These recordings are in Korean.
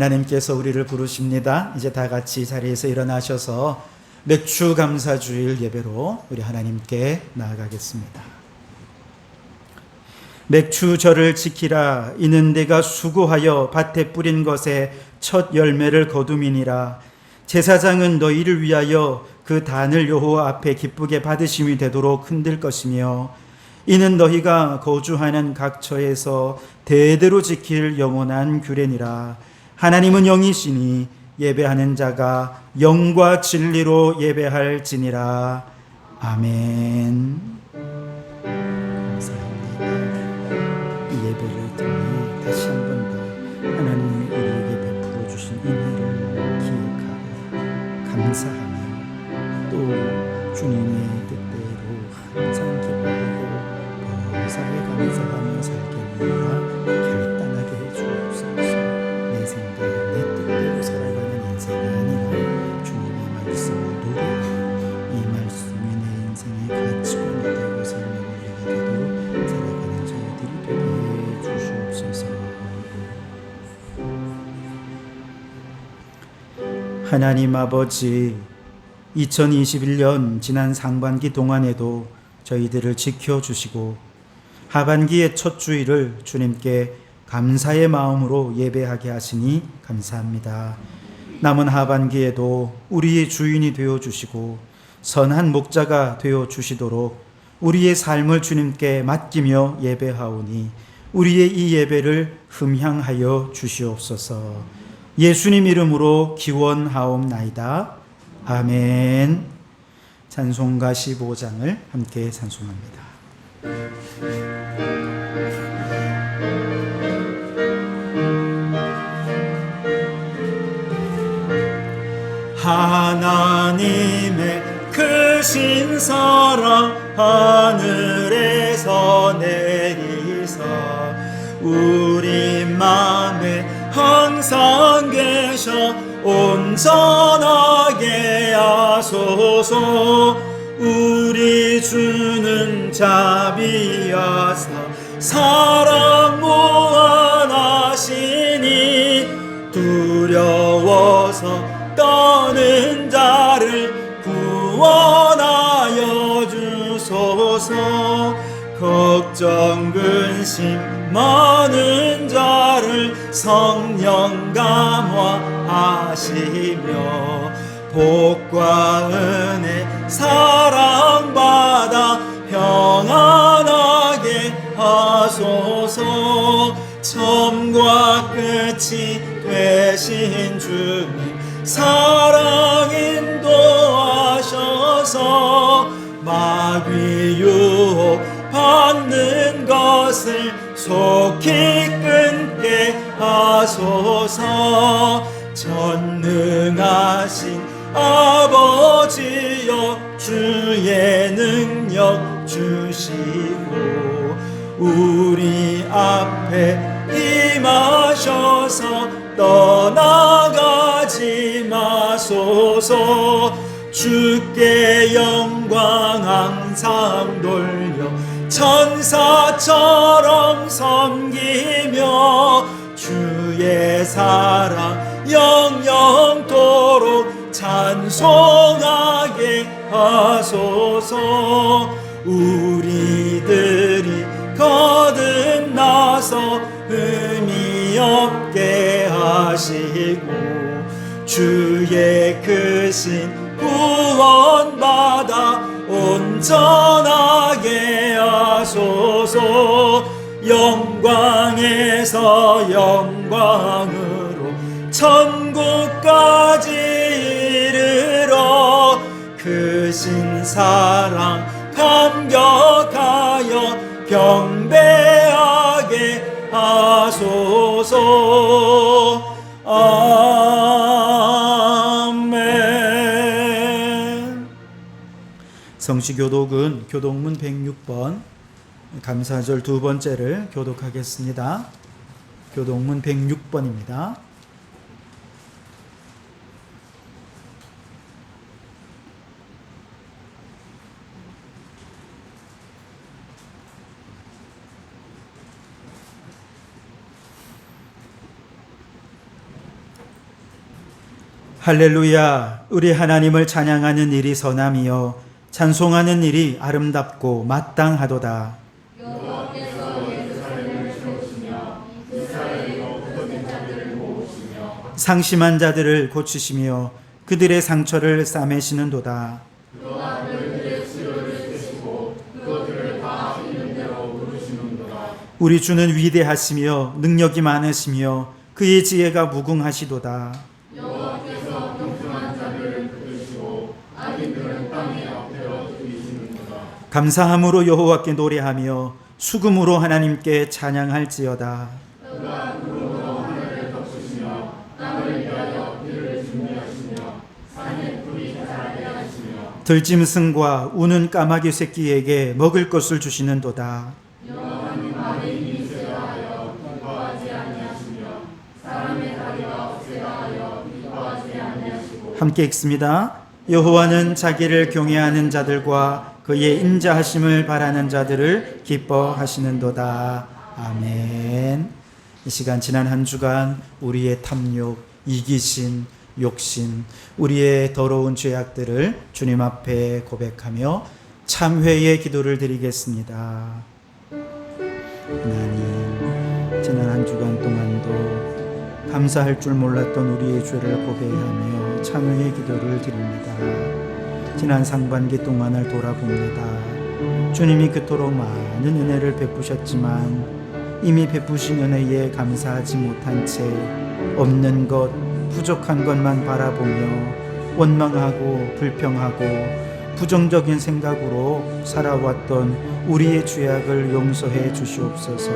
하나님께서 우리를 부르십니다. 이제 다 같이 자리에서 일어나셔서 맥주 감사주일 예배로 우리 하나님께 나아가겠습니다. 맥주절을 지키라. 이는 내가 수고하여 밭에 뿌린 것에 첫 열매를 거둠이니라. 제사장은 너희를 위하여 그 단을 여호와 앞에 기쁘게 받으심이 되도록 흔들 것이며, 이는 너희가 거주하는 각처에서 대대로 지킬 영원한 규례니라. 하나님은 영이시니 예배하는 자가 영과 진리로 예배할지니라. 아멘. 감사합니다. 이 예배를 통해 다시 한 번 더 하나님이 우리에게 베풀어 주신 은혜를 기억하고 감사하며, 또 주님의 뜻대로 항상 기뻐하고 범사에 감사하며 살게 위하여 결단하게 해주옵소서. 내 생각, 내 뜻대로 살아가는 인생이 아니라 주님의 말씀을 노래하며 이 말씀이 내 인생의 가치관이 되고 삶의 원리가 되도록 살아가는 저희들이 되게 해주시옵소서. 하나님 아버지, 2021년 지난 상반기 동안에도 저희들을 지켜주시고 하반기의 첫 주일을 주님께 감사의 마음으로 예배하게 하시니 감사합니다. 남은 하반기에도 우리의 주인이 되어주시고 선한 목자가 되어주시도록 우리의 삶을 주님께 맡기며 예배하오니 우리의 이 예배를 흠향하여 주시옵소서. 예수님 이름으로 기원하옵나이다. 아멘. 찬송가 15장을 함께 찬송합니다. 하나님의 크신 사랑 하늘에서 내리사 우리 맘에 항상 계셔 온전하게 하소서. 우리 주는 자비하사 사랑 무한하시니 두려워서 떠는 자를 구원하여 주소서. 걱정 근심 많은 자를 성령 감화하시며 복과 은혜 사랑받아 평안하게 하소서. 처음과 끝이 되신 주님 사랑 인도하셔서 마귀 유혹 받는 것을 속히 끊게 하소서. 전능하신 아버지여 주의 능력 주시고 우리 앞에 임하셔서 떠나가지 마소서. 주께 영광 항상 돌려 천사처럼 섬기며 주의 사랑 영영토록 찬송하게 하소서. 우리들이 거듭나서 의미 없게 하시고 주의 크신 구원받아 온전하게 하소서. 영광에서 영광으로 천국까지 이르러 크신 사랑 감격하여 경배하게 하소서. 아멘. 성시교독은 교독문 106번 감사절 두 번째를 교독하겠습니다. 교독문 106번입니다. 할렐루야. 우리 하나님을 찬양하는 일이 선함이요 찬송하는 일이 아름답고 마땅하도다. 상심한 자들을 고치시며 그들의 상처를 싸매시는도다. 우리 주는 위대하시며 능력이 많으시며 그의 지혜가 무궁하시도다. 감사함으로 여호와께 노래하며 수금으로 하나님께 찬양할지어다. 들짐승과 우는 까마귀 새끼에게 먹을 것을 주시는도다. 함께 읽습니다. 여호와는 자기를 경외하는 자들과 그의 인자하심을 바라는 자들을 기뻐하시는도다. 아멘. 이 시간 지난 한 주간 우리의 탐욕, 이기심, 욕심, 우리의 더러운 죄악들을 주님 앞에 고백하며 참회의 기도를 드리겠습니다. 하나님, 지난 한 주간 동안도 감사할 줄 몰랐던 우리의 죄를 고백하며 참회의 기도를 드립니다. 지난 상반기 동안을 돌아봅니다. 주님이 그토록 많은 은혜를 베푸셨지만 이미 베푸신 은혜에 감사하지 못한 채 없는 것, 부족한 것만 바라보며 원망하고 불평하고 부정적인 생각으로 살아왔던 우리의 죄악을 용서해 주시옵소서.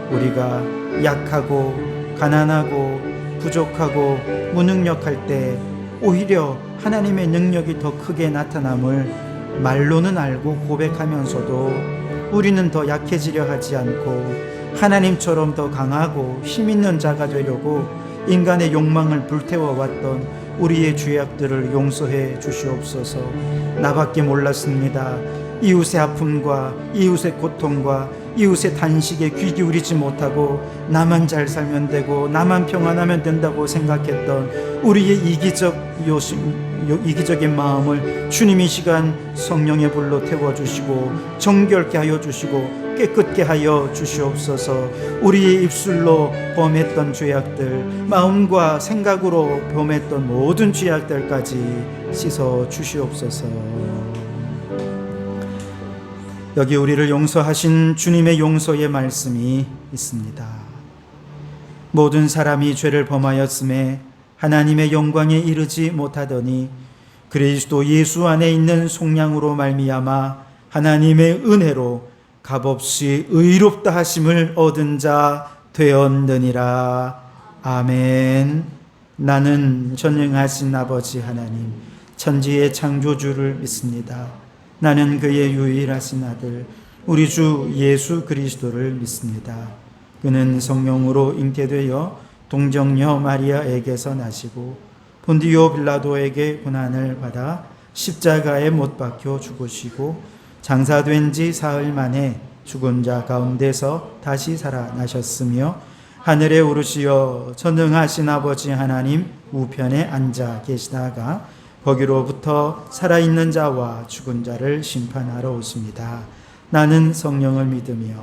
우리가 약하고 가난하고 부족하고 무능력할 때 오히려 하나님의 능력이 더 크게 나타남을 말로는 알고 고백하면서도 우리는 더 약해지려 하지 않고 하나님처럼 더 강하고 힘있는 자가 되려고 인간의 욕망을 불태워왔던 우리의 죄악들을 용서해 주시옵소서. 나밖에 몰랐습니다. 이웃의 아픔과 이웃의 고통과 이웃의 단식에 귀 기울이지 못하고 나만 잘 살면 되고 나만 평안하면 된다고 생각했던 우리의 이기적인 마음을 주님 이 시간 성령의 불로 태워주시고 정결케 하여 주시고 깨끗게 하여 주시옵소서. 우리의 입술로 범했던 죄악들, 마음과 생각으로 범했던 모든 죄악들까지 씻어 주시옵소서. 여기 우리를 용서하신 주님의 용서의 말씀이 있습니다. 모든 사람이 죄를 범하였음에 하나님의 영광에 이르지 못하더니 그리스도 예수 안에 있는 속량으로 말미암아 하나님의 은혜로 값없이 의롭다 하심을 얻은 자 되었느니라. 아멘. 나는 전능하신 아버지 하나님, 천지의 창조주를 믿습니다. 나는 그의 유일하신 아들 우리 주 예수 그리스도를 믿습니다. 그는 성령으로 잉태되어 동정녀 마리아에게서 나시고 본디오 빌라도에게 고난을 받아 십자가에 못 박혀 죽으시고 장사된 지 사흘 만에 죽은 자 가운데서 다시 살아나셨으며 하늘에 오르시어 전능하신 아버지 하나님 우편에 앉아 계시다가 거기로부터 살아있는 자와 죽은 자를 심판하러 오십니다. 나는 성령을 믿으며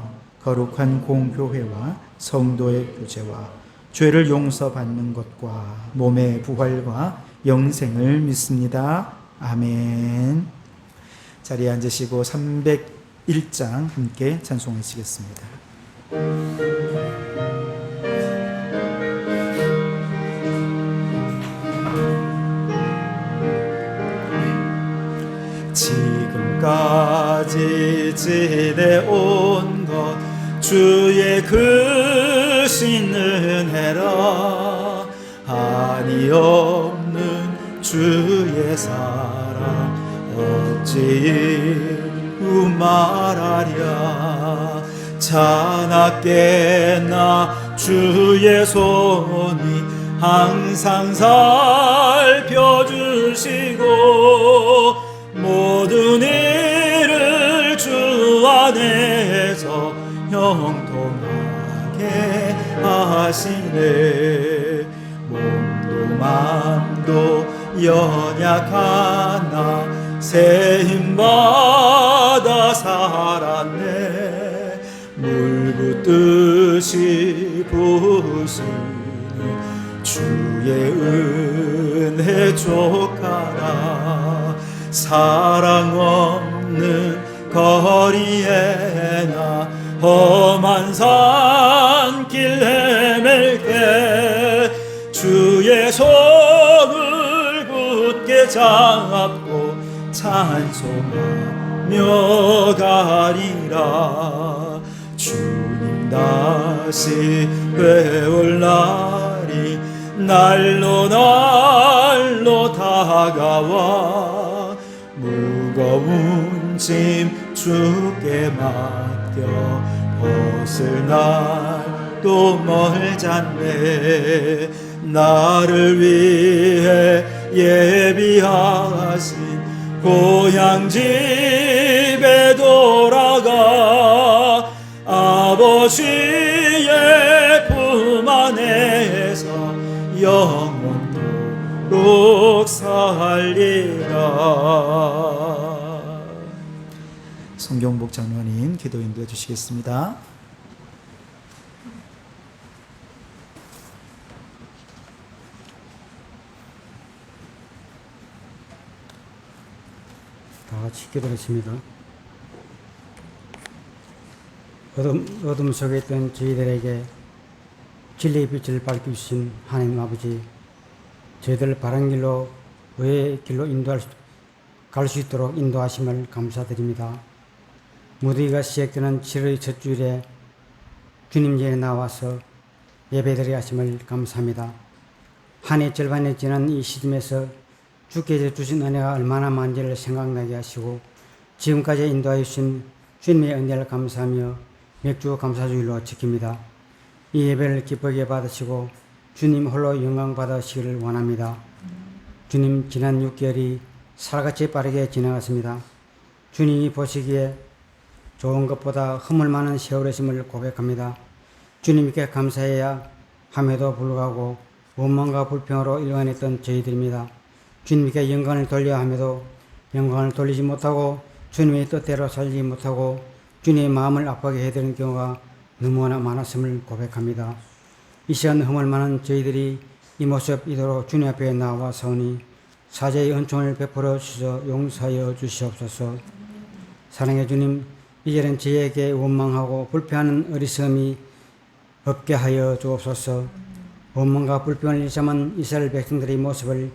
거룩한 공교회와 성도의 교제와 죄를 용서받는 것과 몸의 부활과 영생을 믿습니다. 아멘. 자리에 앉으시고 301장 함께 찬송하시겠습니다. 지금까지 지내온 것 주의 크신 은혜라. 한이 없는 주의 사랑 어찌 말하랴. 자나깨 나 주의 손이 항상 살펴주시고 모든 일을 주 안에서 형통하게 하시네. 몸도 마음도 연약하나 새 힘받아 살았네. 물 붓듯이 부으시니 주의 은혜 족하라. 사랑 없는 거리에 나 험한 산길 헤맬게 주의 손을 굳게 잡고 찬송하며 가리라. 주님 다시 뵈올 날이 날로 날로 다가와 무거운 짐 주께 맡겨 벗을 날도 멀잖네. 나를 위해 예비하신 고향 집에 돌아가 아버지의 품 안에서 영원토록 살리라. 성경복 장로님 기도 인도해 주시겠습니다. 다 같이 기도했습니다. 어둠 속에 있던 저희들에게 진리의 빛을 밝혀주신 하나님 아버지, 저희들을 바른 길로 의의 길로 갈 수 있도록 인도하심을 감사드립니다. 무더기가 시작되는 7월 첫 주일에 주님 전에 나와서 예배드리게 하심을 감사합니다. 한 해 절반이 지난 이 시점에서 주께서 주신 은혜가 얼마나 많은지를 생각나게 하시고 지금까지 인도하여 주신 주님의 은혜를 감사하며 맥주 감사주일로 지킵니다. 이 예배를 기쁘게 받으시고 주님 홀로 영광 받으시기를 원합니다. 주님, 지난 6개월이 살같이 빠르게 지나갔습니다. 주님이 보시기에 좋은 것보다 허물 많은 세월이심을 고백합니다. 주님께 감사해야 함에도 불구하고 원망과 불평으로 일관했던 저희들입니다. 주님께 영광을 돌려야 함에도 영광을 돌리지 못하고 주님의 뜻대로 살지 못하고 주님의 마음을 아프게 해드리는 경우가 너무나 많았음을 고백합니다. 이 시간 허물 많은 저희들이 이 모습 이대로 주님 앞에 나와 사오니 사죄의 은총을 베풀어 주셔 용서하여 주시옵소서. 사랑의 주님, 이제는 저희에게 원망하고 불평하는 어리석음이 없게 하여 주옵소서. 원망과 불평을 일삼은 이스라엘 백성들의 모습을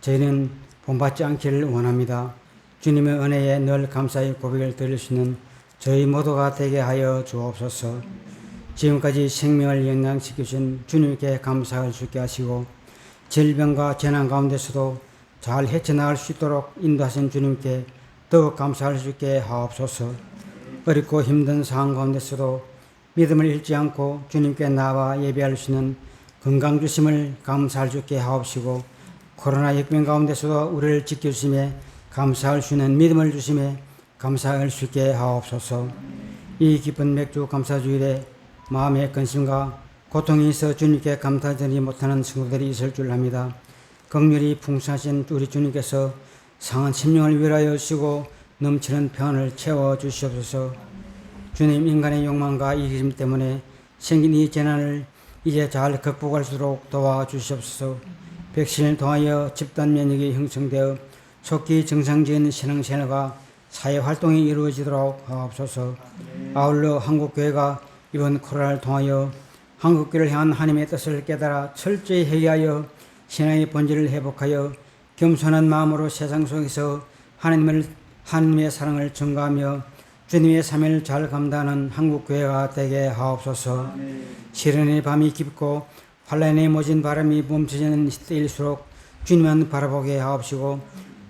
저희는 본받지 않기를 원합니다. 주님의 은혜에 늘 감사의 고백을 드릴 수 있는 저희 모두가 되게 하여 주옵소서. 지금까지 생명을 영양시키신 주님께 감사할 수 있게 하시고 질병과 재난 가운데서도 잘 헤쳐나갈 수 있도록 인도하신 주님께 더욱 감사할 수 있게 하옵소서. 어렵고 힘든 상황 가운데서도 믿음을 잃지 않고 주님께 나와 예배할 수 있는 건강 주심을 감사할 수 있게 하옵시고 코로나 역병 가운데서도 우리를 지켜주심에 감사할 수 있는 믿음을 주심에 감사할 수 있게 하옵소서. 이 기쁜 맥주 감사주일에 마음의 근심과 고통이 있어 주님께 감사드리지 못하는 성도들이 있을 줄 압니다. 긍휼이 풍성하신 우리 주님께서 상한 심령을 위로하여 주시고 넘치는 평안을 채워 주시옵소서. 주님, 인간의 욕망과 이기심 때문에 생긴 이 재난을 이제 잘 극복할 수 있도록 도와주시옵소서. 백신을 통하여 집단 면역이 형성되어 속히 정상적인 신앙생활과 사회활동이 이루어지도록 하옵소서. 아울러 한국교회가 이번 코로나를 통하여 한국교회를 향한 하나님의 뜻을 깨달아 철저히 회개하여 신앙의 본질을 회복하여 겸손한 마음으로 세상 속에서 하나님의 사랑을 전가하며 주님의 사명을 잘 감당하는 한국교회가 되게 하옵소서. 시련의 밤이 깊고 환란의 모진 바람이 멈춰지는 때일수록 주님만 바라보게 하옵시고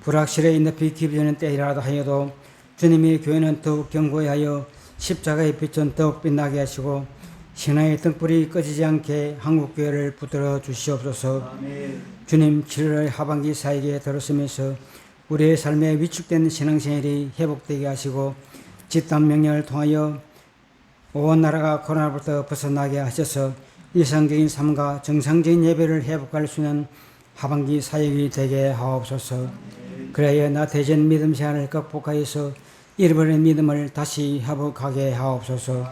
불확실의 늪이 깊어지는 때이라도 하여도 주님의 교회는 더욱 견고히 하여 십자가의 빛은 더욱 빛나게 하시고 신앙의 등불이 꺼지지 않게 한국교회를 붙들어 주시옵소서. 주님, 7월 하반기 사역에 들어서면서 우리의 삶에 위축된 신앙생활이 회복되게 하시고 집단 명령을 통하여 온 나라가 코로나로부터 벗어나게 하셔서 일상적인 삶과 정상적인 예배를 회복할 수 있는 하반기 사역이 되게 하옵소서. 그래야 나 대전 믿음 제한을 극복하여서 잃어버린 믿음을 다시 회복하게 하옵소서.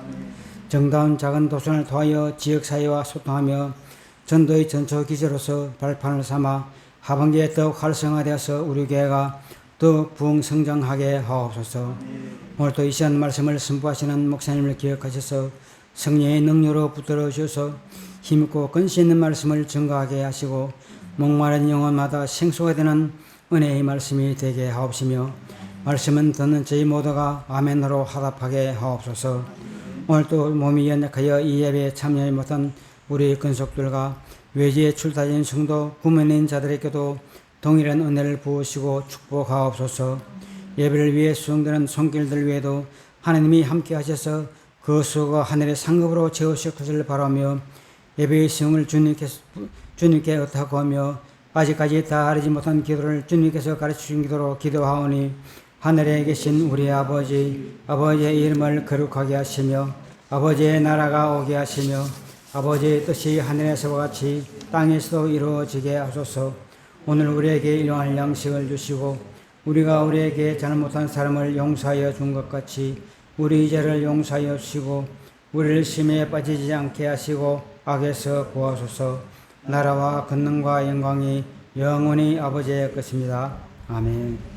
정다운 작은 도전을 통하여 지역사회와 소통하며 전도의 전초 기제로서 발판을 삼아 하반기에 더욱 활성화되어서 우리 교회가 더욱 부흥 성장하게 하옵소서. 오늘도 이 시간 말씀을 선포하시는 목사님을 기억하셔서 성령의 능력으로 붙들어 주셔서 힘있고 근시 있는 말씀을 증거하게 하시고 목마른 영혼마다 생수가 되는 은혜의 말씀이 되게 하옵시며 말씀은 듣는 저희 모두가 아멘으로 화답하게 하옵소서. 오늘도 몸이 연약하여 이 예배에 참여하지 못한 우리 근속들과 외지에 출타진 성도 구면인 자들에게도 동일한 은혜를 부으시고 축복하옵소서. 예배를 위해 수송되는 손길들 위에도 하나님이 함께 하셔서 그 수고가 하늘의 상급으로 채우실 것을 바라며 예배의 수용을 주님께 의탁하고 하며 아직까지 다 아르지 못한 기도를 주님께서 가르치신 기도로 기도하오니 하늘에 계신 우리 아버지의 이름을 거룩하게 하시며 아버지의 나라가 오게 하시며 아버지의 뜻이 하늘에서와 같이 땅에서도 이루어지게 하소서. 오늘 우리에게 일용할 양식을 주시고 우리가 우리에게 잘못한 사람을 용서하여 준 것 같이 우리 죄를 용서하여 주시고 우리를 심에 빠지지 않게 하시고 악에서 구하소서. 나라와 권능과 영광이 영원히 아버지의 것입니다. 아멘.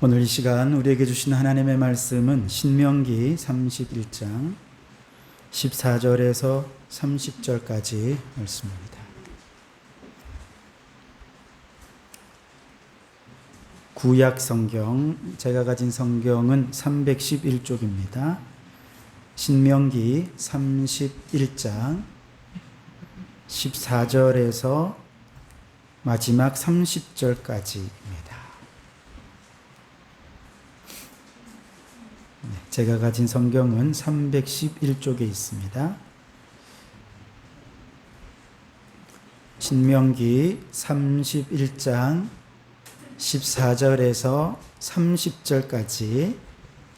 오늘 이 시간 우리에게 주신 하나님의 말씀은 신명기 31장 14절에서 30절까지 말씀입니다. 구약 성경, 제가 가진 성경은 311쪽입니다. 신명기 31장 14절에서 마지막 30절까지입니다. 제가 가진 성경은 311쪽에 있습니다. 신명기 31장 14절에서 30절까지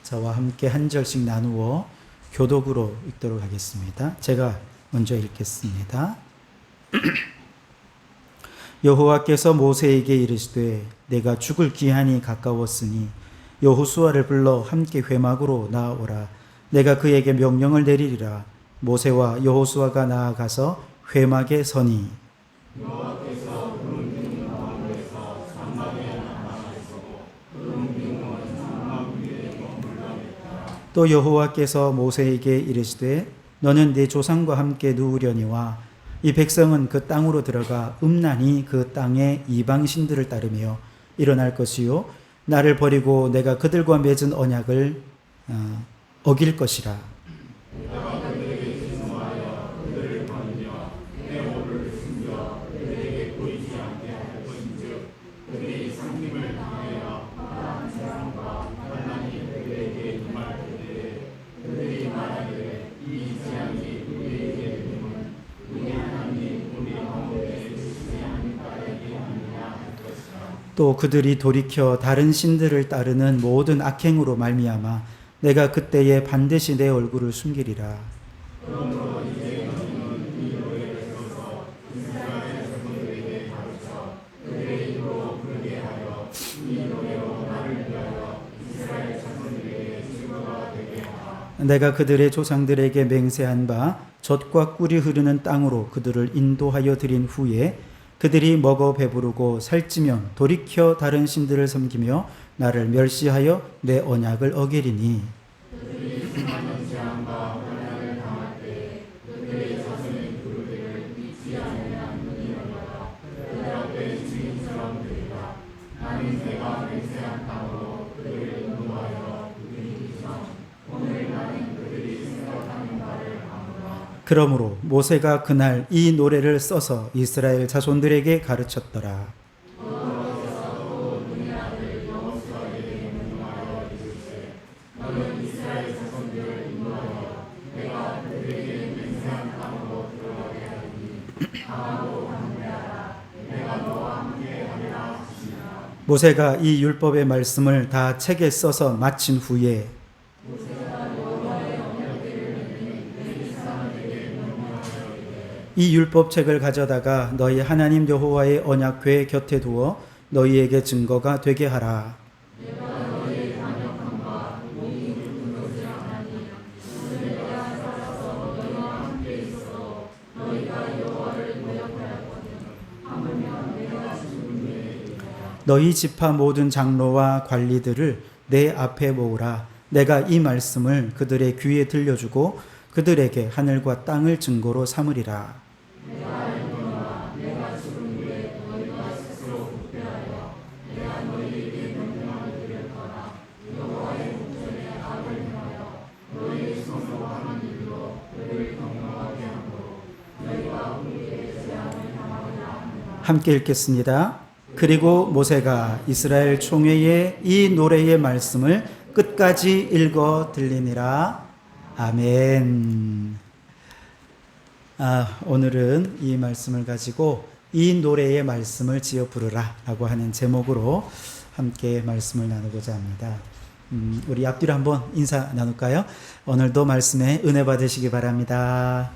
저와 함께 한 절씩 나누어 교독으로 읽도록 하겠습니다. 제가 먼저 읽겠습니다. 여호와께서 모세에게 이르시되 내가 죽을 기한이 가까웠으니 여호수아를 불러 함께 회막으로 나아오라. 내가 그에게 명령을 내리리라. 모세와 여호수아가 나아가서 회막에 서니 또 여호와께서 모세에게 이르시되 너는 네 조상과 함께 누우려니와 이 백성은 그 땅으로 들어가 음란히 그 땅의 이방신들을 따르며 일어날 것이요 나를 버리고 내가 그들과 맺은 언약을 어길 것이라. 또 그들이 돌이켜 다른 신들을 따르는 모든 악행으로 말미암아 내가 그때에 반드시 내 얼굴을 숨기리라. 내가 그들의 조상들에게 맹세한 바 젖과 꿀이 흐르는 땅으로 그들을 인도하여 드린 후에 그들이 먹어 배부르고 살찌면 돌이켜 다른 신들을 섬기며 나를 멸시하여 내 언약을 어기리니 그러므로 모세가 그날 이 노래를 써서 이스라엘 자손들에게 가르쳤더라. 모세가 이 율법의 말씀을 다 책에 써서 마친 후에 이 율법책을 가져다가 너희 하나님 여호와의 언약궤 곁에 두어 너희에게 증거가 되게 하라. 너희 지파 모든 장로와 관리들을 내 앞에 모으라. 내가 이 말씀을 그들의 귀에 들려주고 그들에게 하늘과 땅을 증거로 삼으리라. 함께 읽겠습니다. 그리고 모세가 이스라엘 총회에 이 노래의 말씀을 끝까지 읽어 들리니라. 아멘. 오늘은 이 말씀을 가지고 이 노래의 말씀을 지어 부르라 라고 하는 제목으로 함께 말씀을 나누고자 합니다. 우리 앞뒤로 한번 인사 나눌까요? 오늘도 말씀에 은혜 받으시기 바랍니다.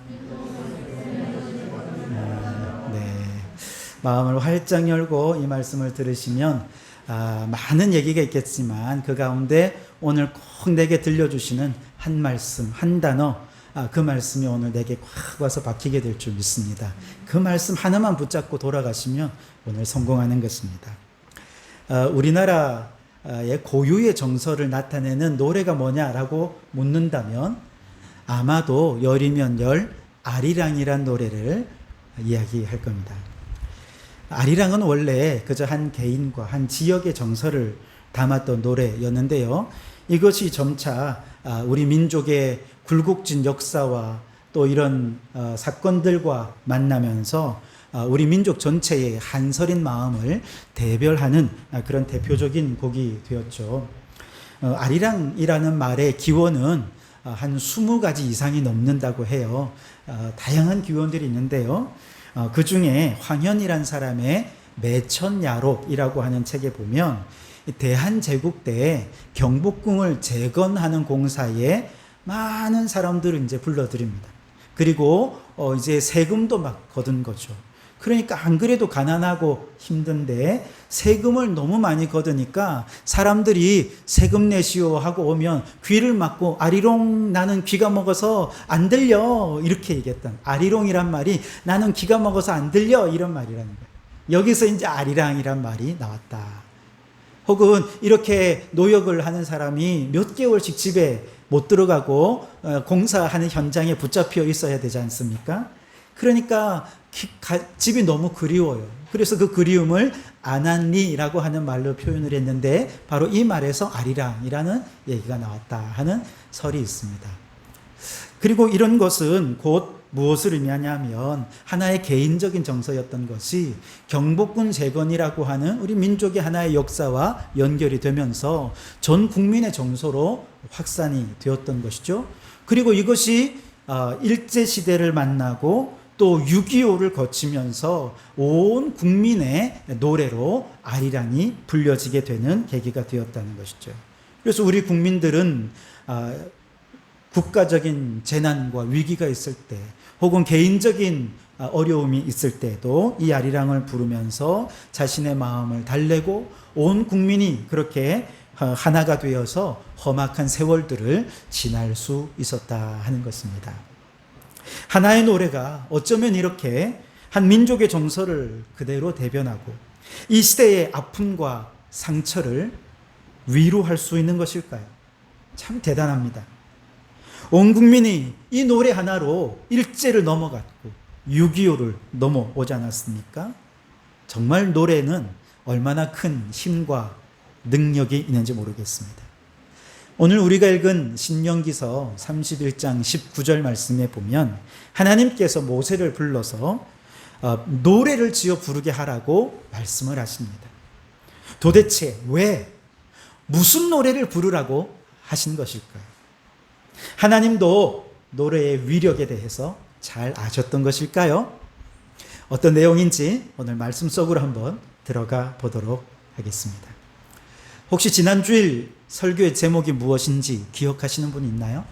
마음을 활짝 열고 이 말씀을 들으시면 많은 얘기가 있겠지만 그 가운데 오늘 꼭 내게 들려주시는 한 말씀, 한 단어, 그 말씀이 오늘 내게 꽉 와서 박히게 될 줄 믿습니다. 그 말씀 하나만 붙잡고 돌아가시면 오늘 성공하는 것입니다. 우리나라의 고유의 정서를 나타내는 노래가 뭐냐라고 묻는다면 아마도 열이면 열, 아리랑이란 노래를 이야기할 겁니다. 아리랑은 원래 그저 한 개인과 한 지역의 정서를 담았던 노래였는데요. 이것이 점차 우리 민족의 굴곡진 역사와 또 이런 사건들과 만나면서 우리 민족 전체의 한서린 마음을 대별하는 그런 대표적인 곡이 되었죠. 아리랑이라는 말의 기원은 한 20가지 이상이 넘는다고 해요. 다양한 기원들이 있는데요. 그 중에 황현이란 사람의 매천야록이라고 하는 책에 보면 대한제국 때 경복궁을 재건하는 공사에 많은 사람들을 이제 불러들입니다. 그리고 이제 세금도 막 거둔 거죠. 그러니까 안 그래도 가난하고 힘든데 세금을 너무 많이 거두니까 사람들이 세금 내시오 하고 오면 귀를 막고 아리롱 나는 귀가 먹어서 안 들려 이렇게 얘기했던 아리롱이란 말이 나는 귀가 먹어서 안 들려 이런 말이라는 거예요. 여기서 이제 아리랑이란 말이 나왔다. 혹은 이렇게 노역을 하는 사람이 몇 개월씩 집에 못 들어가고 공사하는 현장에 붙잡혀 있어야 되지 않습니까? 그러니까 집이 너무 그리워요. 그래서 그 그리움을 아난리라고 하는 말로 표현을 했는데 바로 이 말에서 아리랑이라는 얘기가 나왔다 하는 설이 있습니다. 그리고 이런 것은 곧 무엇을 의미하냐면 하나의 개인적인 정서였던 것이 경복궁 재건이라고 하는 우리 민족의 하나의 역사와 연결이 되면서 전 국민의 정서로 확산이 되었던 것이죠. 그리고 이것이 일제시대를 만나고 또 6.25를 거치면서 온 국민의 노래로 아리랑이 불려지게 되는 계기가 되었다는 것이죠. 그래서 우리 국민들은 국가적인 재난과 위기가 있을 때 혹은 개인적인 어려움이 있을 때도 이 아리랑을 부르면서 자신의 마음을 달래고 온 국민이 그렇게 하나가 되어서 험악한 세월들을 지날 수 있었다 하는 것입니다. 하나의 노래가 어쩌면 이렇게 한 민족의 정서를 그대로 대변하고 이 시대의 아픔과 상처를 위로할 수 있는 것일까요? 참 대단합니다. 온 국민이 이 노래 하나로 일제를 넘어갔고 6.25를 넘어오지 않았습니까? 정말 노래는 얼마나 큰 힘과 능력이 있는지 모르겠습니다. 오늘 우리가 읽은 신명기서 31장 19절 말씀에 보면 하나님께서 모세를 불러서 노래를 지어 부르게 하라고 말씀을 하십니다. 도대체 왜, 무슨 노래를 부르라고 하신 것일까요? 하나님도 노래의 위력에 대해서 잘 아셨던 것일까요? 어떤 내용인지 오늘 말씀 속으로 한번 들어가 보도록 하겠습니다. 혹시 지난 주일 설교의 제목이 무엇인지 기억하시는 분 있나요?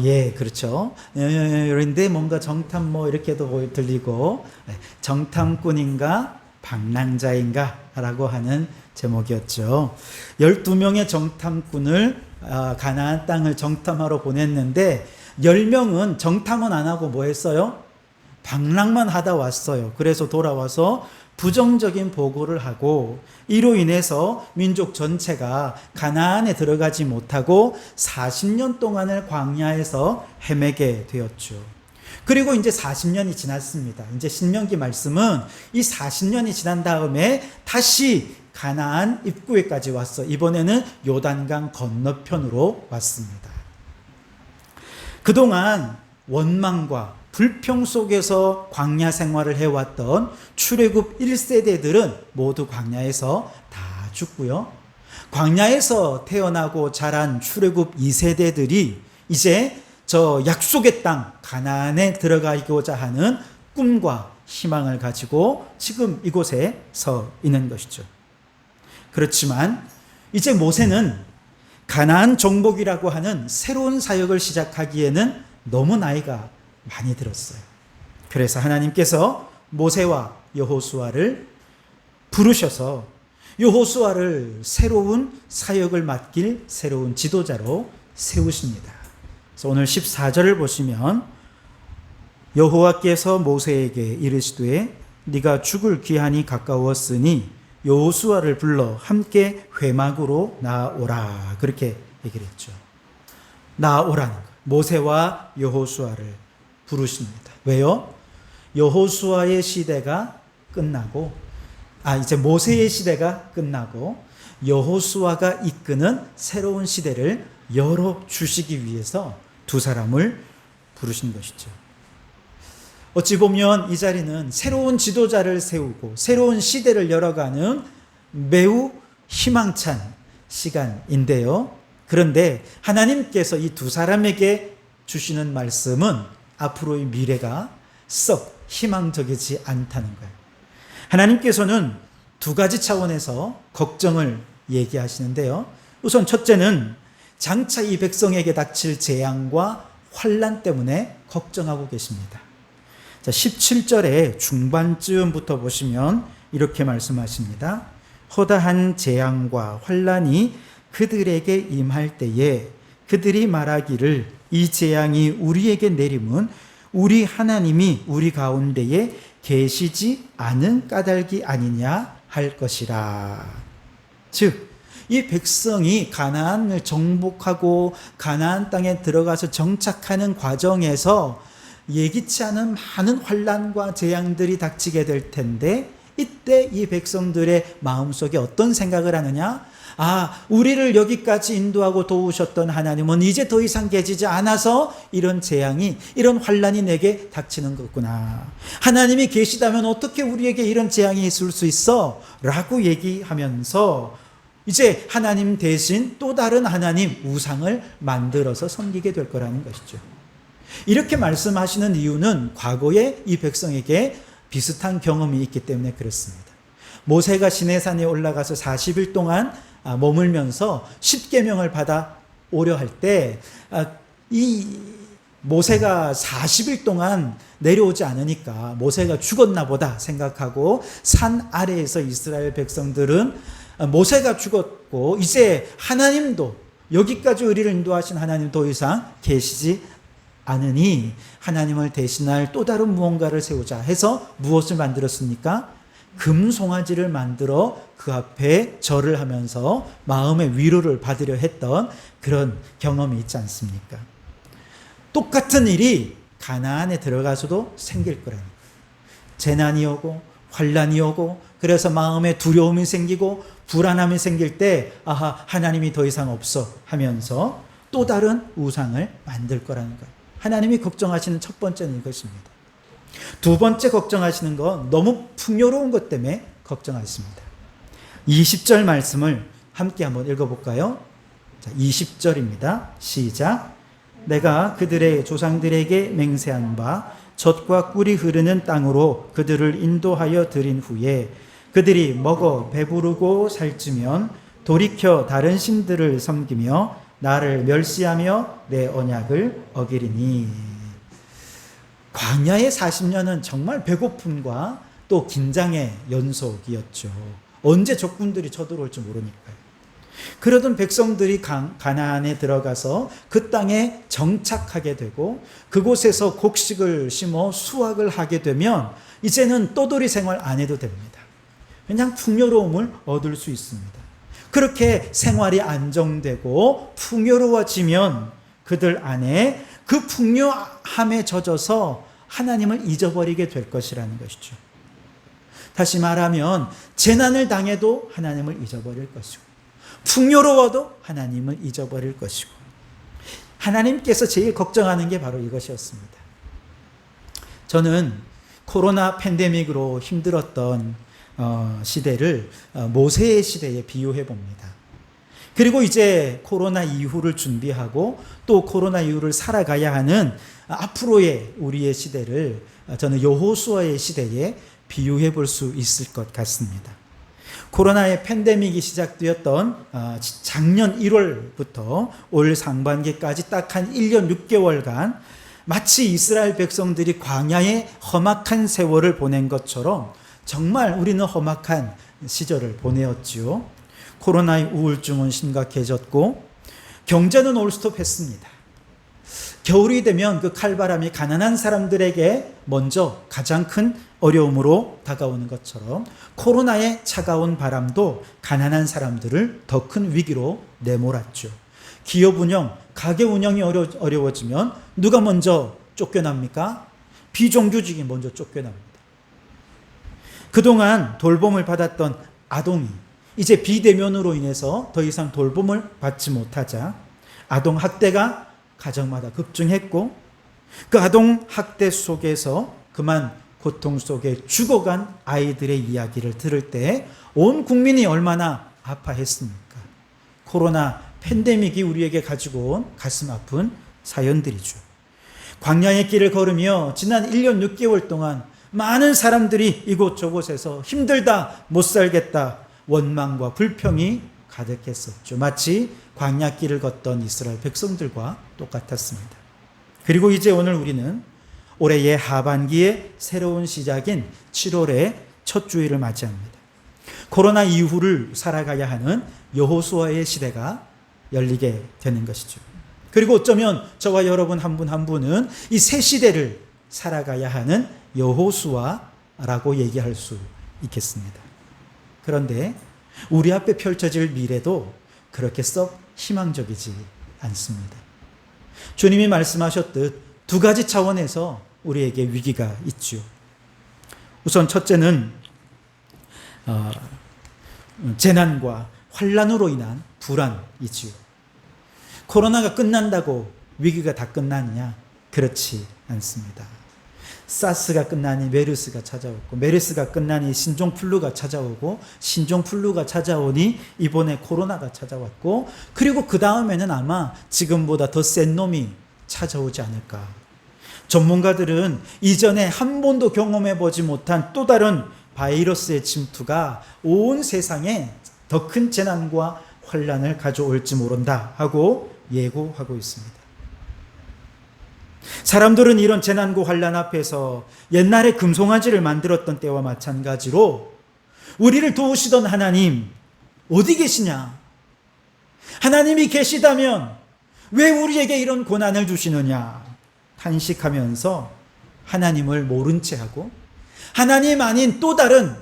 예, 그렇죠. 그런데 뭔가 정탐 이렇게도 들리고, 정탐꾼인가 방랑자인가 라고 하는 제목이었죠. 12명의 정탐꾼을 가나안 땅을 정탐하러 보냈는데 10명은 정탐은 안 하고 뭐 했어요? 방랑만 하다 왔어요. 그래서 돌아와서 부정적인 보고를 하고 이로 인해서 민족 전체가 가나안에 들어가지 못하고 40년 동안을 광야에서 헤매게 되었죠. 그리고 이제 40년이 지났습니다. 이제 신명기 말씀은 이 40년이 지난 다음에 다시 가나안 입구에까지 왔어. 이번에는 요단강 건너편으로 왔습니다. 그동안 원망과 불평 속에서 광야 생활을 해왔던 출애굽 1세대들은 모두 광야에서 다 죽고요. 광야에서 태어나고 자란 출애굽 2세대들이 이제 저 약속의 땅 가나안에 들어가고자 하는 꿈과 희망을 가지고 지금 이곳에 서 있는 것이죠. 그렇지만 이제 모세는 가나안 정복이라고 하는 새로운 사역을 시작하기에는 너무 나이가 많이 들었어요. 그래서 하나님께서 모세와 여호수아를 부르셔서 여호수아를 새로운 사역을 맡길 새로운 지도자로 세우십니다. 그래서 오늘 14절을 보시면 여호와께서 모세에게 이르시되 네가 죽을 기한이 가까웠으니 여호수아를 불러 함께 회막으로 나아오라. 그렇게 얘기를 했죠. 나아오라는 것. 모세와 여호수아를 부르십니다. 왜요? 여호수아의 시대가 끝나고 이제 모세의 시대가 끝나고 여호수아가 이끄는 새로운 시대를 열어주시기 위해서 두 사람을 부르신 것이죠. 어찌 보면 이 자리는 새로운 지도자를 세우고 새로운 시대를 열어가는 매우 희망찬 시간인데요. 그런데 하나님께서 이 두 사람에게 주시는 말씀은 앞으로의 미래가 썩 희망적이지 않다는 거예요. 하나님께서는 두 가지 차원에서 걱정을 얘기하시는데요. 우선 첫째는 장차 이 백성에게 닥칠 재앙과 환난 때문에 걱정하고 계십니다. 자, 17절의 중반쯤부터 보시면 이렇게 말씀하십니다. 허다한 재앙과 환난이 그들에게 임할 때에 그들이 말하기를 이 재앙이 우리에게 내림은 우리 하나님이 우리 가운데에 계시지 않은 까닭이 아니냐 할 것이라. 즉, 이 백성이 가나안을 정복하고 가나안 땅에 들어가서 정착하는 과정에서 예기치 않은 많은 환난과 재앙들이 닥치게 될 텐데 이때 이 백성들의 마음속에 어떤 생각을 하느냐? 우리를 여기까지 인도하고 도우셨던 하나님은 이제 더 이상 계시지 않아서 이런 재앙이, 이런 환난이 내게 닥치는 거구나. 하나님이 계시다면 어떻게 우리에게 이런 재앙이 있을 수 있어? 라고 얘기하면서 이제 하나님 대신 또 다른 하나님, 우상을 만들어서 섬기게 될 거라는 것이죠. 이렇게 말씀하시는 이유는 과거에 이 백성에게 비슷한 경험이 있기 때문에 그렇습니다. 모세가 시내산에 올라가서 40일 동안 머물면서 십계명을 받아 오려 할 때 이 모세가 40일 동안 내려오지 않으니까 모세가 죽었나 보다 생각하고 산 아래에서 이스라엘 백성들은 모세가 죽었고 이제 하나님도, 여기까지 우리를 인도하신 하나님 더 이상 계시지 않으니 하나님을 대신할 또 다른 무언가를 세우자 해서 무엇을 만들었습니까? 금송아지를 만들어 그 앞에 절을 하면서 마음의 위로를 받으려 했던 그런 경험이 있지 않습니까? 똑같은 일이 가나안에 들어가서도 생길 거라는 거예요. 재난이 오고 환란이 오고 그래서 마음에 두려움이 생기고 불안함이 생길 때 아하, 하나님이 더 이상 없어 하면서 또 다른 우상을 만들 거라는 거예요. 하나님이 걱정하시는 첫 번째는 이것입니다. 두 번째 걱정하시는 건 너무 풍요로운 것 때문에 걱정하십니다. 20절 말씀을 함께 한번 읽어볼까요? 자, 20절입니다. 시작. 내가 그들의 조상들에게 맹세한 바 젖과 꿀이 흐르는 땅으로 그들을 인도하여 들인 후에 그들이 먹어 배부르고 살찌면 돌이켜 다른 신들을 섬기며 나를 멸시하며 내 언약을 어기리니. 광야의 40년은 정말 배고픔과 또 긴장의 연속이었죠. 언제 적군들이 쳐들어올지 모르니까요. 그러던 백성들이 가나안에 들어가서 그 땅에 정착하게 되고 그곳에서 곡식을 심어 수확을 하게 되면 이제는 떠돌이 생활 안 해도 됩니다. 그냥 풍요로움을 얻을 수 있습니다. 그렇게 생활이 안정되고 풍요로워지면 그들 안에 그 풍요함에 젖어서 하나님을 잊어버리게 될 것이라는 것이죠. 다시 말하면 재난을 당해도 하나님을 잊어버릴 것이고 풍요로워도 하나님을 잊어버릴 것이고 하나님께서 제일 걱정하는 게 바로 이것이었습니다. 저는 코로나 팬데믹으로 힘들었던 시대를 모세의 시대에 비유해 봅니다. 그리고 이제 코로나 이후를 준비하고 또 코로나 이후를 살아가야 하는 앞으로의 우리의 시대를 저는 여호수아의 시대에 비유해 볼 수 있을 것 같습니다. 코로나의 팬데믹이 시작되었던 작년 1월부터 올 상반기까지 딱 한 1년 6개월간 마치 이스라엘 백성들이 광야의 험악한 세월을 보낸 것처럼 정말 우리는 험악한 시절을 보내었지요. 코로나의 우울증은 심각해졌고 경제는 올스톱했습니다. 겨울이 되면 그 칼바람이 가난한 사람들에게 먼저 가장 큰 어려움으로 다가오는 것처럼 코로나의 차가운 바람도 가난한 사람들을 더 큰 위기로 내몰았죠. 기업 운영, 가게 운영이 어려워지면 누가 먼저 쫓겨납니까? 비정규직이 먼저 쫓겨납니다. 그동안 돌봄을 받았던 아동이 이제 비대면으로 인해서 더 이상 돌봄을 받지 못하자 아동학대가 가정마다 급증했고 그 아동학대 속에서 그만 고통 속에 죽어간 아이들의 이야기를 들을 때 온 국민이 얼마나 아파했습니까? 코로나 팬데믹이 우리에게 가지고 온 가슴 아픈 사연들이죠. 광야의 길을 걸으며 지난 1년 6개월 동안 많은 사람들이 이곳저곳에서 힘들다, 못 살겠다, 원망과 불평이 가득했었죠. 마치 광야길을 걷던 이스라엘 백성들과 똑같았습니다. 그리고 이제 오늘 우리는 올해의 하반기의 새로운 시작인 7월의 첫 주일을 맞이합니다. 코로나 이후를 살아가야 하는 여호수아의 시대가 열리게 되는 것이죠. 그리고 어쩌면 저와 여러분 한 분 한 분은 이 새 시대를 살아가야 하는 여호수아라고 얘기할 수 있겠습니다. 그런데 우리 앞에 펼쳐질 미래도 그렇게 썩 희망적이지 않습니다. 주님이 말씀하셨듯 두 가지 차원에서 우리에게 위기가 있죠. 우선 첫째는 재난과 환란으로 인한 불안이지요. 코로나가 끝난다고 위기가 다 끝났냐? 그렇지 않습니다. 사스가 끝나니 메르스가 찾아오고 메르스가 끝나니 신종플루가 찾아오고 신종플루가 찾아오니 이번에 코로나가 찾아왔고 그리고 그 다음에는 아마 지금보다 더 센 놈이 찾아오지 않을까. 전문가들은 이전에 한 번도 경험해보지 못한 또 다른 바이러스의 침투가 온 세상에 더 큰 재난과 환란을 가져올지 모른다 하고 예고하고 있습니다. 사람들은 이런 재난과 환란 앞에서 옛날에 금송아지를 만들었던 때와 마찬가지로 우리를 도우시던 하나님 어디 계시냐? 하나님이 계시다면 왜 우리에게 이런 고난을 주시느냐? 탄식하면서 하나님을 모른 채 하고 하나님 아닌 또 다른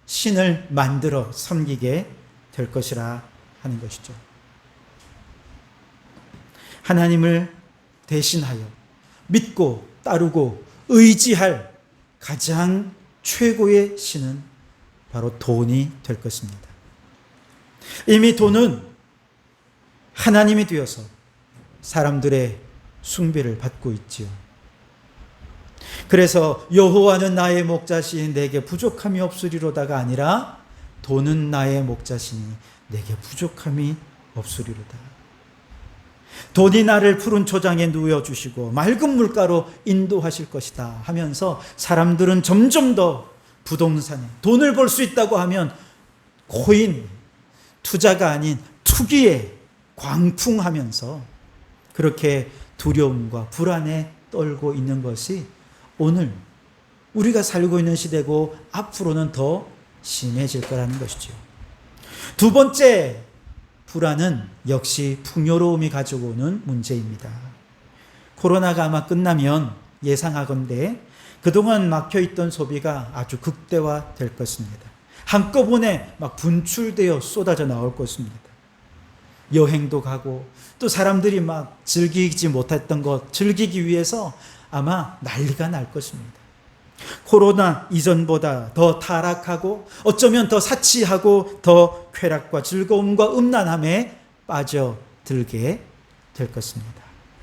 신을 만들어 섬기게 될 것이라 하는 것이죠. 하나님을 대신하여 믿고 따르고 의지할 가장 최고의 신은 바로 돈이 될 것입니다. 이미 돈은 하나님이 되어서 사람들의 숭배를 받고 있지요. 그래서 여호와는 나의 목자시니 내게 부족함이 없으리로다가 아니라 돈은 나의 목자시니 내게 부족함이 없으리로다. 돈이 나를 푸른 초장에 누워주시고 맑은 물가로 인도하실 것이다 하면서 사람들은 점점 더 부동산에 돈을 벌 수 있다고 하면 코인, 투자가 아닌 투기에 광풍하면서 그렇게 두려움과 불안에 떨고 있는 것이 오늘 우리가 살고 있는 시대고 앞으로는 더 심해질 거라는 것이죠. 두 번째 불안은 역시 풍요로움이 가지고 오는 문제입니다. 코로나가 아마 끝나면 예상하건대 그동안 막혀있던 소비가 아주 극대화될 것입니다. 한꺼번에 막 분출되어 쏟아져 나올 것입니다. 여행도 가고 또 사람들이 막 즐기지 못했던 것 즐기기 위해서 아마 난리가 날 것입니다. 코로나 이전보다 더 타락하고 어쩌면 더 사치하고 더 쾌락과 즐거움과 음란함에 빠져들게 될 것입니다.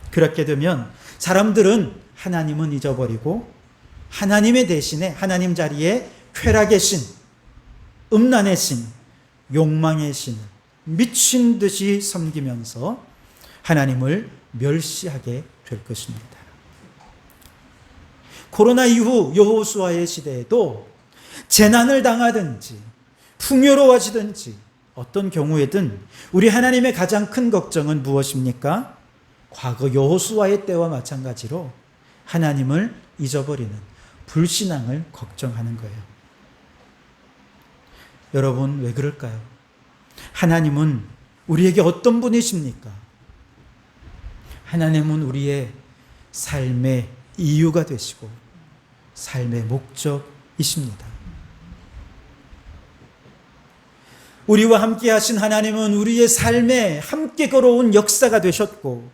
그렇게 되면 사람들은 하나님은 잊어버리고 하나님의 대신에 하나님 자리에 쾌락의 신, 음란의 신, 욕망의 신 미친 듯이 섬기면서 하나님을 멸시하게 될 것입니다. 코로나 이후 여호수아의 시대에도 재난을 당하든지 풍요로워지든지 어떤 경우에든 우리 하나님의 가장 큰 걱정은 무엇입니까? 과거 여호수아의 때와 마찬가지로 하나님을 잊어버리는 불신앙을 걱정하는 거예요. 여러분, 왜 그럴까요? 하나님은 우리에게 어떤 분이십니까? 하나님은 우리의 삶의 이유가 되시고 삶의 목적이십니다. 우리와 함께 하신 하나님은 우리의 삶에 함께 걸어온 역사가 되셨고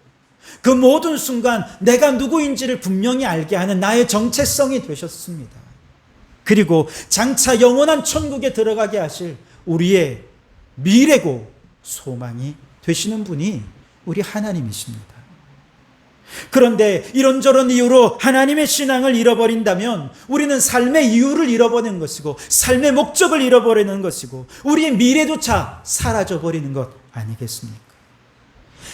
그 모든 순간 내가 누구인지를 분명히 알게 하는 나의 정체성이 되셨습니다. 그리고 장차 영원한 천국에 들어가게 하실 우리의 미래고 소망이 되시는 분이 우리 하나님이십니다. 그런데 이런저런 이유로 하나님의 신앙을 잃어버린다면 우리는 삶의 이유를 잃어버리는 것이고 삶의 목적을 잃어버리는 것이고 우리의 미래조차 사라져버리는 것 아니겠습니까?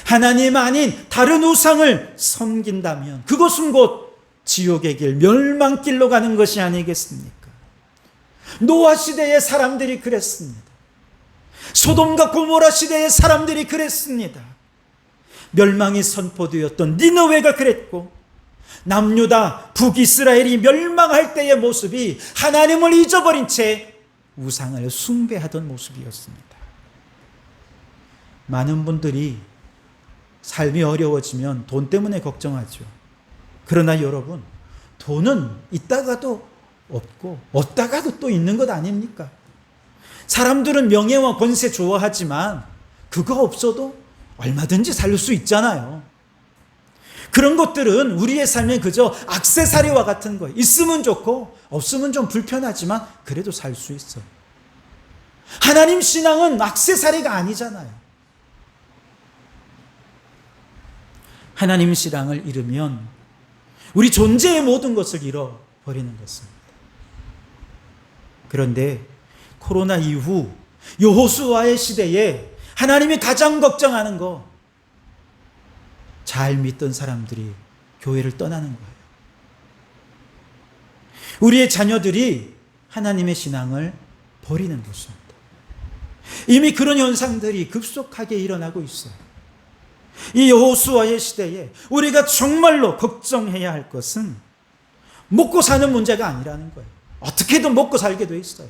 하나님 아닌 다른 우상을 섬긴다면 그것은 곧 지옥의 길, 멸망길로 가는 것이 아니겠습니까? 노아 시대의 사람들이 그랬습니다. 소돔과 고모라 시대의 사람들이 그랬습니다. 멸망이 선포되었던 니느웨가 그랬고 남유다 북이스라엘이 멸망할 때의 모습이 하나님을 잊어버린 채 우상을 숭배하던 모습이었습니다. 많은 분들이 삶이 어려워지면 돈 때문에 걱정하죠. 그러나 여러분, 돈은 있다가도 없고 없다가도 또 있는 것 아닙니까? 사람들은 명예와 권세 좋아하지만 그거 없어도 얼마든지 살 수 있잖아요. 그런 것들은 우리의 삶에 그저 액세서리와 같은 거예요. 있으면 좋고 없으면 좀 불편하지만 그래도 살 수 있어. 하나님 신앙은 액세서리가 아니잖아요. 하나님 신앙을 잃으면 우리 존재의 모든 것을 잃어버리는 것입니다. 그런데 코로나 이후 여호수아의 시대에 하나님이 가장 걱정하는 거, 잘 믿던 사람들이 교회를 떠나는 거예요. 우리의 자녀들이 하나님의 신앙을 버리는 것입니다. 이미 그런 현상들이 급속하게 일어나고 있어요. 이 여호수아의 시대에 우리가 정말로 걱정해야 할 것은 먹고 사는 문제가 아니라는 거예요. 어떻게든 먹고 살게 돼 있어요.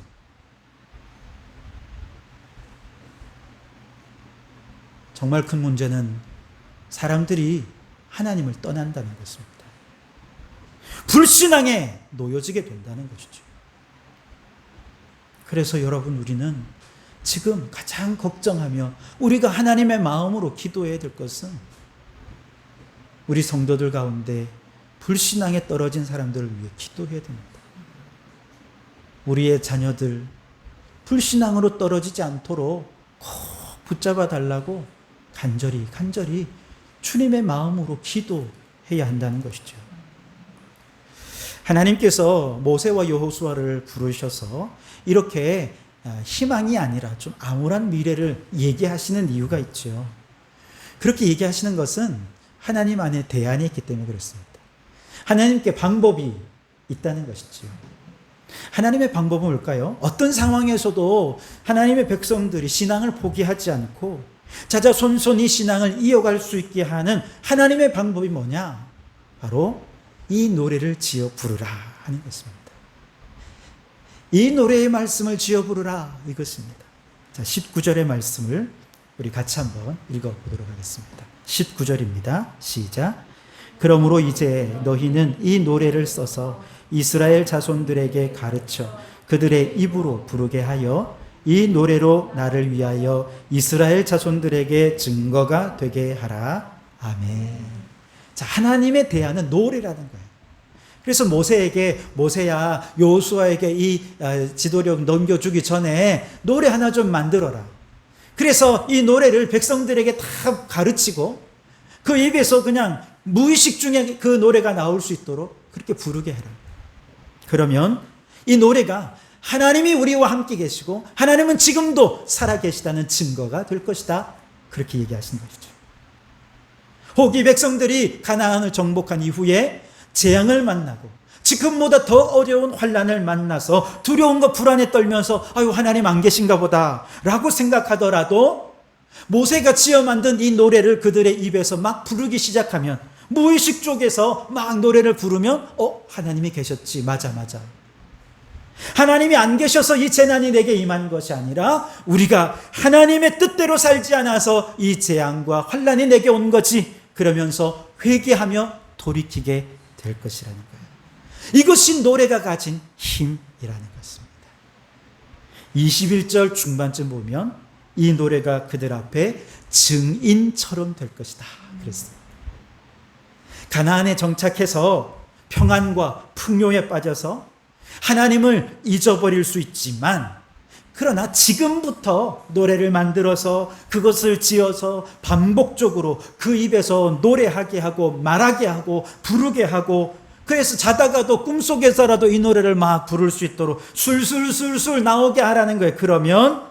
정말 큰 문제는 사람들이 하나님을 떠난다는 것입니다. 불신앙에 놓여지게 된다는 것이죠. 그래서 여러분, 우리는 지금 가장 걱정하며 우리가 하나님의 마음으로 기도해야 될 것은 우리 성도들 가운데 불신앙에 떨어진 사람들을 위해 기도해야 됩니다. 우리의 자녀들 불신앙으로 떨어지지 않도록 꼭 붙잡아 달라고 간절히 주님의 마음으로 기도해야 한다는 것이죠. 하나님께서 모세와 여호수아를 부르셔서 이렇게 희망이 아니라 좀 암울한 미래를 얘기하시는 이유가 있죠. 그렇게 얘기하시는 것은 하나님 안에 대안이 있기 때문에 그렇습니다. 하나님께 방법이 있다는 것이죠. 하나님의 방법은 뭘까요? 어떤 상황에서도 하나님의 백성들이 신앙을 포기하지 않고 자자손손이 신앙을 이어갈 수 있게 하는 하나님의 방법이 뭐냐? 바로 이 노래를 지어 부르라 하는 것입니다. 이 노래의 말씀을 지어 부르라 이것입니다. 자, 19절의 말씀을 우리 같이 한번 읽어보도록 하겠습니다. 19절입니다. 시작. 그러므로 이제 너희는 이 노래를 써서 이스라엘 자손들에게 가르쳐 그들의 입으로 부르게 하여 이 노래로 나를 위하여 이스라엘 자손들에게 증거가 되게 하라. 아멘. 자, 하나님의 대안은 노래라는 거예요. 그래서 모세야 여호수아에게 이 지도력 넘겨주기 전에 노래 하나 좀 만들어라. 그래서 이 노래를 백성들에게 다 가르치고 그 입에서 그냥 무의식 중에 그 노래가 나올 수 있도록 그렇게 부르게 해라. 그러면 이 노래가 하나님이 우리와 함께 계시고 하나님은 지금도 살아계시다는 증거가 될 것이다. 그렇게 얘기하신 것이죠. 혹 이 백성들이 가나안을 정복한 이후에 재앙을 만나고 지금보다 더 어려운 환난을 만나서 두려움과 불안에 떨면서 아유 하나님 안 계신가 보다 라고 생각하더라도 모세가 지어 만든 이 노래를 그들의 입에서 막 부르기 시작하면 무의식 쪽에서 막 노래를 부르면 하나님이 계셨지. 맞아. 하나님이 안 계셔서 이 재난이 내게 임한 것이 아니라 우리가 하나님의 뜻대로 살지 않아서 이 재앙과 환난이 내게 온 거지. 그러면서 회개하며 돌이키게 될 것이라는 거예요. 이것이 노래가 가진 힘이라는 것입니다. 21절 중반쯤 보면 이 노래가 그들 앞에 증인처럼 될 것이다 그랬습니다. 가나안에 정착해서 평안과 풍요에 빠져서 하나님을 잊어버릴 수 있지만 그러나 지금부터 노래를 만들어서 그것을 지어서 반복적으로 그 입에서 노래하게 하고 말하게 하고 부르게 하고 그래서 자다가도 꿈속에서라도 이 노래를 막 부를 수 있도록 술술술술 나오게 하라는 거예요. 그러면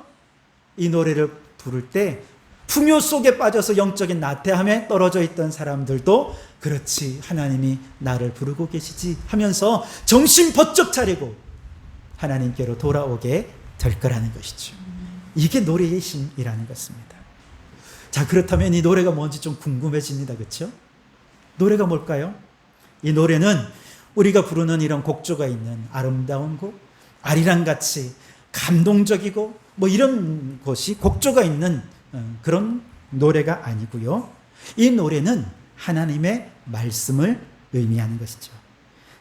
이 노래를 부를 때 풍요 속에 빠져서 영적인 나태함에 떨어져 있던 사람들도 그렇지 하나님이 나를 부르고 계시지 하면서 정신 번쩍 차리고 하나님께로 돌아오게 될 거라는 것이죠. 이게 노래의 힘이라는 것입니다. 자, 그렇다면 이 노래가 뭔지 좀 궁금해집니다. 그렇죠? 노래가 뭘까요? 이 노래는 우리가 부르는 이런 곡조가 있는 아름다운 곡, 아리랑같이 감동적이고 뭐 이런 것이 곡조가 있는 그런 노래가 아니고요. 이 노래는 하나님의 말씀을 의미하는 것이죠.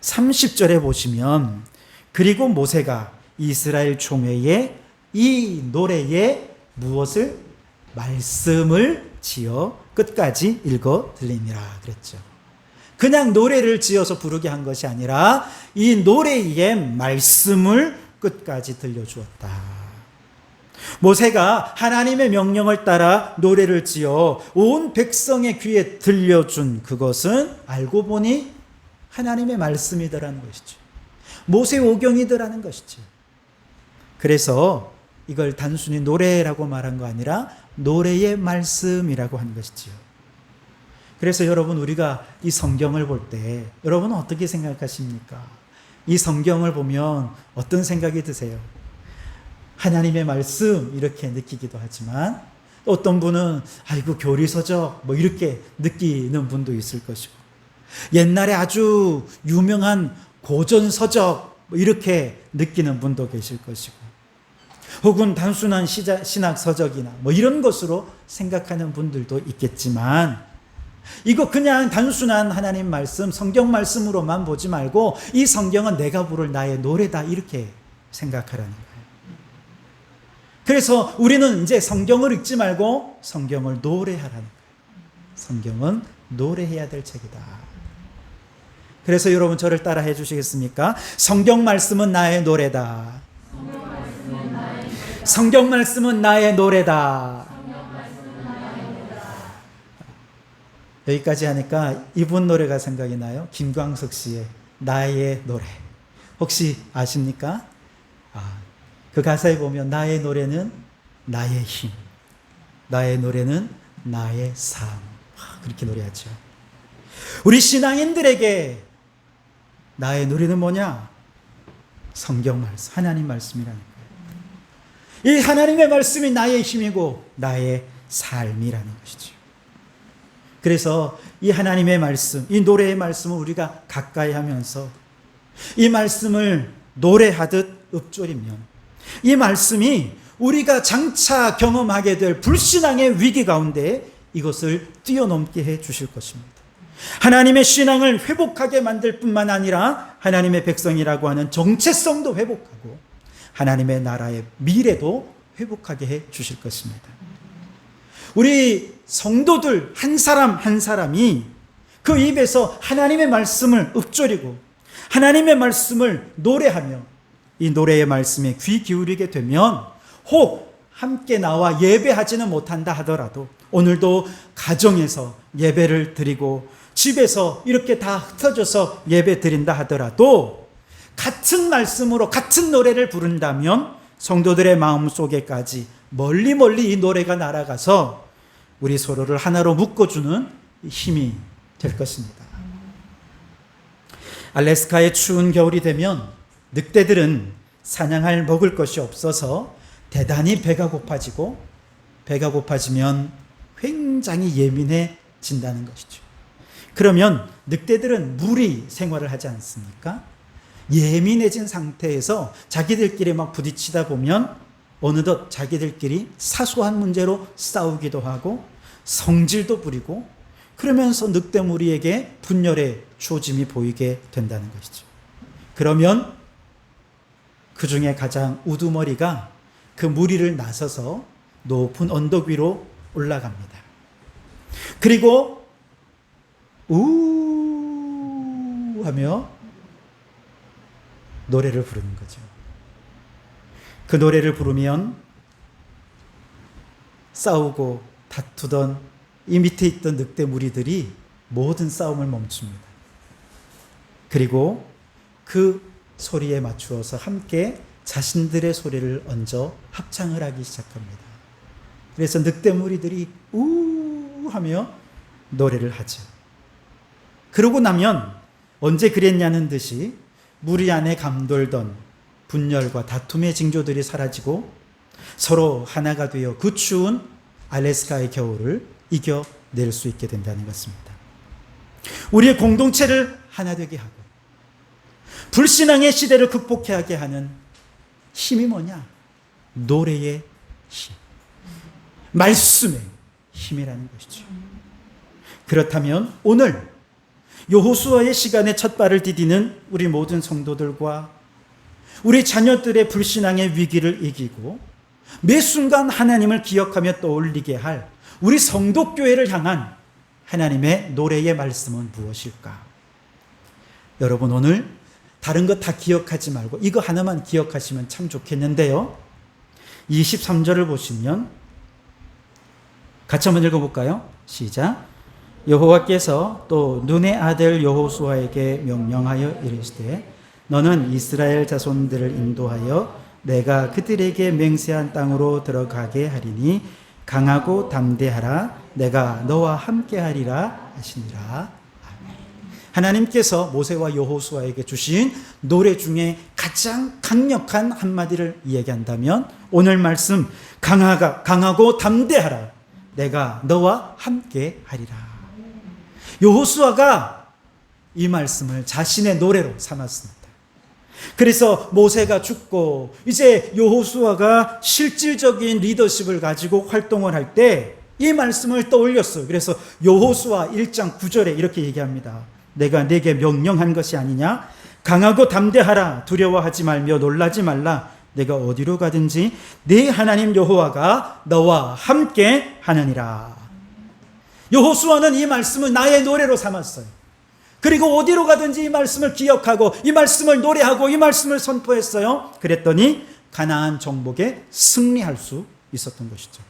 30절에 보시면 그리고 모세가 이스라엘 총회에 이 노래에 무엇을? 말씀을 지어 끝까지 읽어 들리니라 그랬죠. 그냥 노래를 지어서 부르게 한 것이 아니라 이 노래의 말씀을 끝까지 들려주었다. 모세가 하나님의 명령을 따라 노래를 지어 온 백성의 귀에 들려준 그것은 알고 보니 하나님의 말씀이더라는 것이죠. 모세 오경이더라는 것이죠. 그래서 이걸 단순히 노래라고 말한 거 아니라 노래의 말씀이라고 한 것이지요. 그래서 여러분 우리가 이 성경을 볼 때 여러분은 어떻게 생각하십니까? 이 성경을 보면 어떤 생각이 드세요? 하나님의 말씀 이렇게 느끼기도 하지만 어떤 분은 아이고 교리서적 뭐 이렇게 느끼는 분도 있을 것이고 옛날에 아주 유명한 고전서적 뭐 이렇게 느끼는 분도 계실 것이고 혹은 단순한 신학서적이나 뭐 이런 것으로 생각하는 분들도 있겠지만 이거 그냥 단순한 하나님 말씀, 성경 말씀으로만 보지 말고 이 성경은 내가 부를 나의 노래다 이렇게 생각하라는 거예요. 그래서 우리는 이제 성경을 읽지 말고 성경을 노래하라는 거예요. 성경은 노래해야 될 책이다. 그래서 여러분 저를 따라 해 주시겠습니까? 성경 말씀은 나의 노래다. 성경 말씀은 나의 노래다. 여기까지 하니까 이분 노래가 생각이 나요. 김광석 씨의 나의 노래. 혹시 아십니까? 그 가사에 보면 나의 노래는 나의 힘, 나의 노래는 나의 삶. 그렇게 노래하죠. 우리 신앙인들에게 나의 노래는 뭐냐? 성경 말씀, 하나님 말씀이라는 거예요. 이 하나님의 말씀이 나의 힘이고 나의 삶이라는 것이죠. 그래서 이 하나님의 말씀, 이 노래의 말씀을 우리가 가까이 하면서 이 말씀을 노래하듯 읊조리면 이 말씀이 우리가 장차 경험하게 될 불신앙의 위기 가운데 이것을 뛰어넘게 해 주실 것입니다. 하나님의 신앙을 회복하게 만들 뿐만 아니라 하나님의 백성이라고 하는 정체성도 회복하고 하나님의 나라의 미래도 회복하게 해 주실 것입니다. 우리 성도들 한 사람 한 사람이 그 입에서 하나님의 말씀을 읊조리고 하나님의 말씀을 노래하며 이 노래의 말씀에 귀 기울이게 되면 혹 함께 나와 예배하지는 못한다 하더라도 오늘도 가정에서 예배를 드리고 집에서 이렇게 다 흩어져서 예배 드린다 하더라도 같은 말씀으로 같은 노래를 부른다면 성도들의 마음속에까지 멀리 이 노래가 날아가서 우리 서로를 하나로 묶어주는 힘이 될 것입니다. 알래스카의 추운 겨울이 되면 늑대들은 사냥할 먹을 것이 없어서 대단히 배가 고파지고 배가 고파지면 굉장히 예민해진다는 것이죠. 그러면 늑대들은 무리 생활을 하지 않습니까? 예민해진 상태에서 자기들끼리 막 부딪히다 보면 어느덧 자기들끼리 사소한 문제로 싸우기도 하고 성질도 부리고 그러면서 늑대 무리에게 분열의 조짐이 보이게 된다는 것이죠. 그러면 그 중에 가장 우두머리가 그 무리를 나서서 높은 언덕 위로 올라갑니다. 그리고 우 하며 노래를 부르는 거죠. 그 노래를 부르면 싸우고 다투던 이 밑에 있던 늑대 무리들이 모든 싸움을 멈춥니다. 그리고 그 소리에 맞추어서 함께 자신들의 소리를 얹어 합창을 하기 시작합니다. 그래서 늑대 무리들이 우 하며 노래를 하죠. 그러고 나면 언제 그랬냐는 듯이 무리 안에 감돌던 분열과 다툼의 징조들이 사라지고 서로 하나가 되어 그 추운 알래스카의 겨울을 이겨낼 수 있게 된다는 것입니다. 우리의 공동체를 하나 되게 하고 불신앙의 시대를 극복하게 하는 힘이 뭐냐? 노래의 힘, 말씀의 힘이라는 것이죠. 그렇다면 오늘 여호수아의 시간에 첫 발을 디디는 우리 모든 성도들과 우리 자녀들의 불신앙의 위기를 이기고 매 순간 하나님을 기억하며 떠올리게 할 우리 성도교회를 향한 하나님의 노래의 말씀은 무엇일까? 여러분 오늘 다른 거 다 기억하지 말고 이거 하나만 기억하시면 참 좋겠는데요. 23절을 보시면 같이 한번 읽어볼까요? 시작. 여호와께서 또 눈의 아들 여호수아에게 명령하여 이르시되 너는 이스라엘 자손들을 인도하여 내가 그들에게 맹세한 땅으로 들어가게 하리니 강하고 담대하라 내가 너와 함께하리라 하시니라. 아멘. 하나님께서 모세와 여호수아에게 주신 노래 중에 가장 강력한 한마디를 이야기한다면 오늘 말씀 강하고 담대하라 내가 너와 함께하리라. 여호수아가 이 말씀을 자신의 노래로 삼았습니다. 그래서 모세가 죽고 이제 여호수아가 실질적인 리더십을 가지고 활동을 할 때 이 말씀을 떠올렸어요. 그래서 여호수아 1장 9절에 이렇게 얘기합니다. 내가 내게 명령한 것이 아니냐? 강하고 담대하라. 두려워하지 말며 놀라지 말라. 내가 어디로 가든지 네 하나님 여호와가 너와 함께 하느니라. 여호수아는 이 말씀을 나의 노래로 삼았어요. 그리고 어디로 가든지 이 말씀을 기억하고 이 말씀을 노래하고 이 말씀을 선포했어요. 그랬더니 가나안 정복에 승리할 수 있었던 것이죠.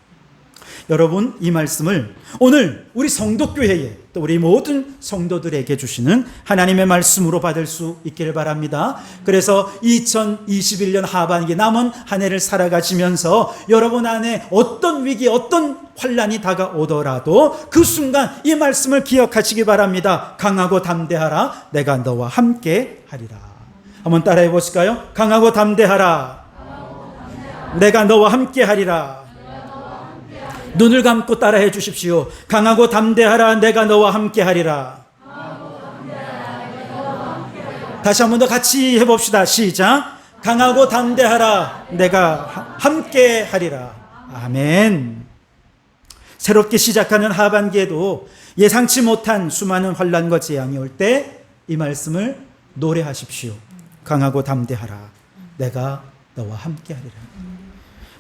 여러분, 이 말씀을 오늘 우리 성도교회에 또 우리 모든 성도들에게 주시는 하나님의 말씀으로 받을 수 있기를 바랍니다. 그래서 2021년 하반기 남은 한 해를 살아가시면서 여러분 안에 어떤 위기, 어떤 환난이 다가오더라도 그 순간 이 말씀을 기억하시기 바랍니다. 강하고 담대하라, 내가 너와 함께 하리라. 한번 따라해 보실까요? 강하고 담대하라, 내가 너와 함께 하리라. 눈을 감고 따라해 주십시오. 강하고 담대하라, 내가 너와 함께 하리라. 다시 한 번 더 같이 해봅시다. 시작. 강하고 담대하라, 내가 함께 하리라. 아멘. 새롭게 시작하는 하반기에도 예상치 못한 수많은 환난과 재앙이 올 때 이 말씀을 노래하십시오. 강하고 담대하라, 내가 너와 함께 하리라.